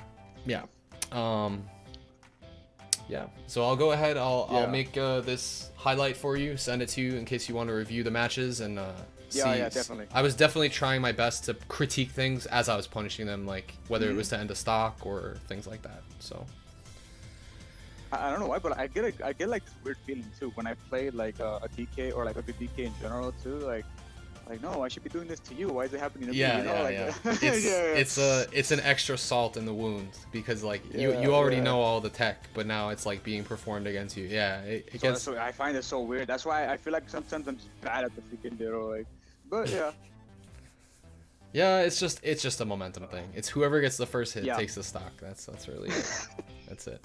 So I'll go ahead. I'll make this highlight for you, send it to you in case you want to review the matches and see. Yeah, definitely. I was definitely trying my best to critique things as I was punishing them, like whether it was to end a stock or things like that. So I don't know why, but I get like this weird feeling too when I play like a DK or like a good DK in general too. Like no, I should be doing this to you. Why is it happening to me? You know? It's an extra salt in the wound because like you already know all the tech, but now it's like being performed against you. Yeah, it gets. So I find it so weird. That's why I feel like sometimes I'm just bad at the freaking ditto. Like, but yeah. Yeah, it's just a momentum thing. It's whoever gets the first hit takes the stock. That's really it. That's it.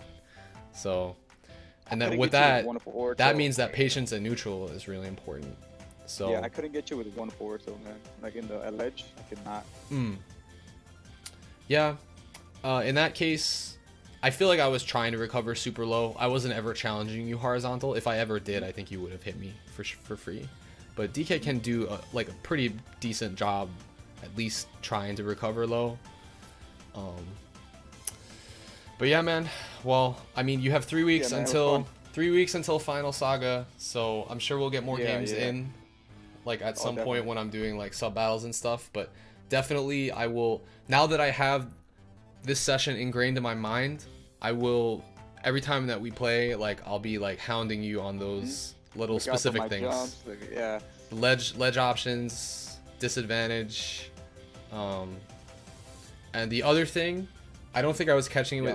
So, and then with that means that patience and neutral is really important. So yeah, I couldn't get you with 1-4, so man, like in the ledge, I could not. Yeah, in that case, I feel like I was trying to recover super low. I wasn't ever challenging you horizontal. If I ever did, I think you would have hit me for free. But DK can do like a pretty decent job, at least trying to recover low. But yeah, man. Well, I mean, you have 3 weeks until 3 weeks until Final Saga, so I'm sure we'll get more games in. Like at some point when I'm doing like sub battles and stuff, but definitely I will, now that I have this session ingrained in my mind, I will, every time that we play, like I'll be like hounding you on those little specific things. Jumps, like, ledge options, disadvantage, and the other thing, I don't think I was catching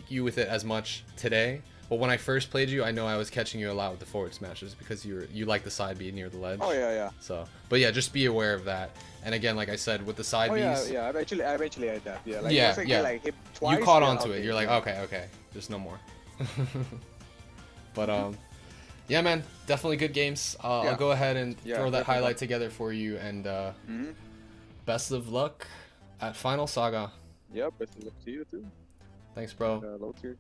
you with it as much today. But when I first played you, I know I was catching you a lot with the forward smashes because you like the side B near the ledge. Oh yeah. So, but yeah, just be aware of that. And again, like I said, with the side Bs. Yeah. I eventually had that. Yeah. Like, yeah. Get, like, hit twice, you caught onto it. You're like, okay, there's no more. But yeah, man, definitely good games. I'll go ahead and throw that highlight together for you. And best of luck at Final Saga. Yep. Best of luck to you too. Thanks, bro. And, low tier.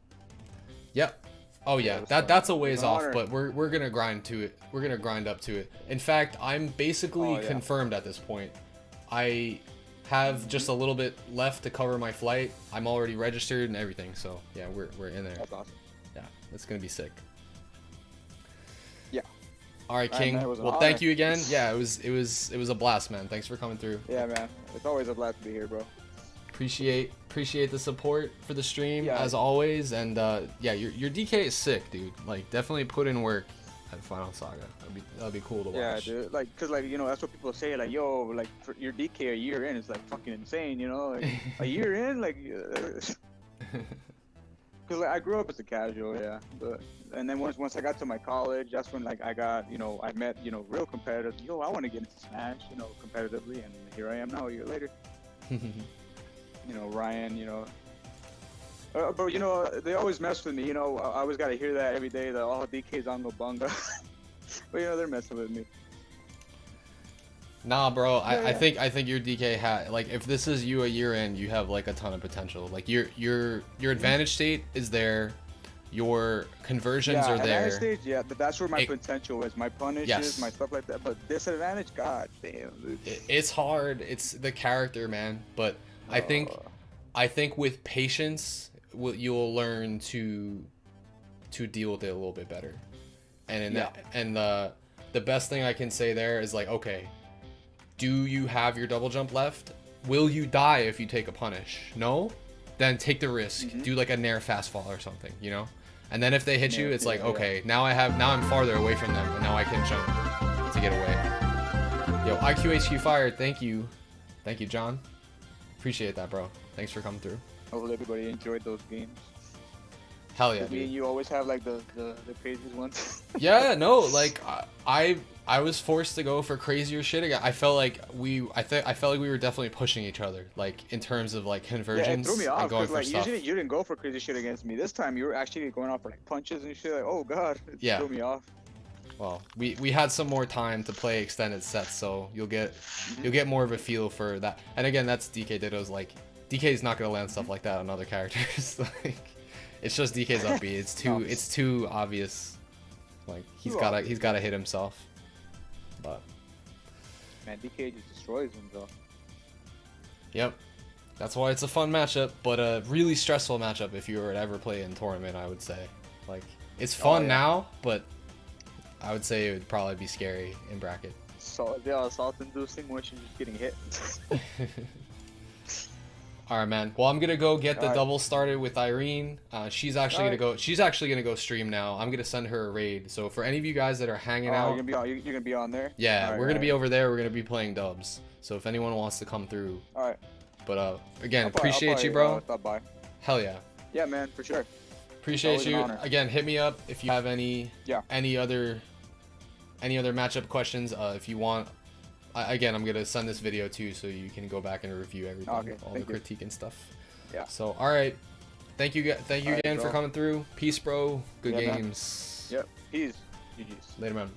Yep. Oh yeah, that's a ways off, but we're gonna grind to it. We're gonna grind up to it. In fact, I'm basically confirmed at this point. I have just a little bit left to cover my flight. I'm already registered and everything, so yeah, we're in there. That's awesome. Yeah, it's gonna be sick. Yeah. All right, King. Man, well, thank you again. Yeah, it was a blast, man. Thanks for coming through. Yeah, man. It's always a blast to be here, bro. Appreciate the support for the stream Yeah. as always, and yeah, your DK is sick, dude. Like definitely put in work at Final Saga. That'd be cool to watch. Yeah, dude. Like, cause like, you know, that's what people say. Like, yo, like for your DK a year in is like fucking insane. You know, like, a year in, like. Cause like, I grew up as a casual, yeah. But and then once I got to my college, that's when like I got, you know, I met, you know, real competitors. Yo, I want to get into Smash, you know, competitively, and here I am now a year later. You know, Ryan, you know. But you know, they always mess with me. You know, I always gotta hear that every day. That all DK's on the bunga. But you know, they're messing with me. Nah, bro. Yeah, I think your DK had like if this is you a year in, you have like a ton of potential. Like your advantage state is there, your conversions are there. Advantage stage, yeah, but that's where my potential is. My punishes, Yes. my stuff like that. But disadvantage, god damn. Dude. It's hard. It's the character, man. But I think with patience, you'll learn to deal with it a little bit better. And in that, and the best thing I can say there is like, okay, do you have your double jump left? Will you die if you take a punish? No? Then take the risk. Do like a nair fast fall or something, you know? And then if they hit you, it's like, okay, now I'm farther away from them, and now I can jump to get away. Yo, IQHQ fired. Thank you, John. Appreciate that, bro. Thanks for coming through. Hopefully everybody enjoyed those games. Hell yeah, Me dude. and you always have like the craziest ones. Yeah, no, like I was forced to go for crazier shit again. I felt like we were definitely pushing each other, like in terms of like conversions Yeah, it threw me off and going because for like stuff. usually you didn't go for crazy shit against me. This time you were actually going off for like punches and shit. Like, oh god, it threw me off. Well, we had some more time to play extended sets, so you'll get more of a feel for that. And again, that's DK Ditto's like DK's not gonna land stuff like that on other characters. Like it's just DK's up B. It's too obvious. Like he's gotta hit himself. But man, DK just destroys him though. Yep. That's why it's a fun matchup, but a really stressful matchup if you were to ever play in tournament, I would say. Like it's fun now, but I would say it would probably be scary in bracket. So yeah, assault inducing once you're just getting hit. Alright, man. Well, I'm gonna go get the double started with Irene. She's actually gonna go stream now. I'm gonna send her a raid. So for any of you guys that are hanging out, you're gonna be on there. Yeah, we're gonna be over there. We're gonna be playing dubs. So if anyone wants to come through, alright. But again, appreciate you, bro. Stop by. Hell yeah. Yeah, man, for sure. Appreciate you. Again, hit me up if you have any other matchup questions. If you want. Again, I'm gonna send this video too, so you can go back and review everything, all the critique and stuff. Yeah. So, all right, thank you again for coming through. Peace, bro. Good games. Man. Yep. Peace. GG's. Later, man.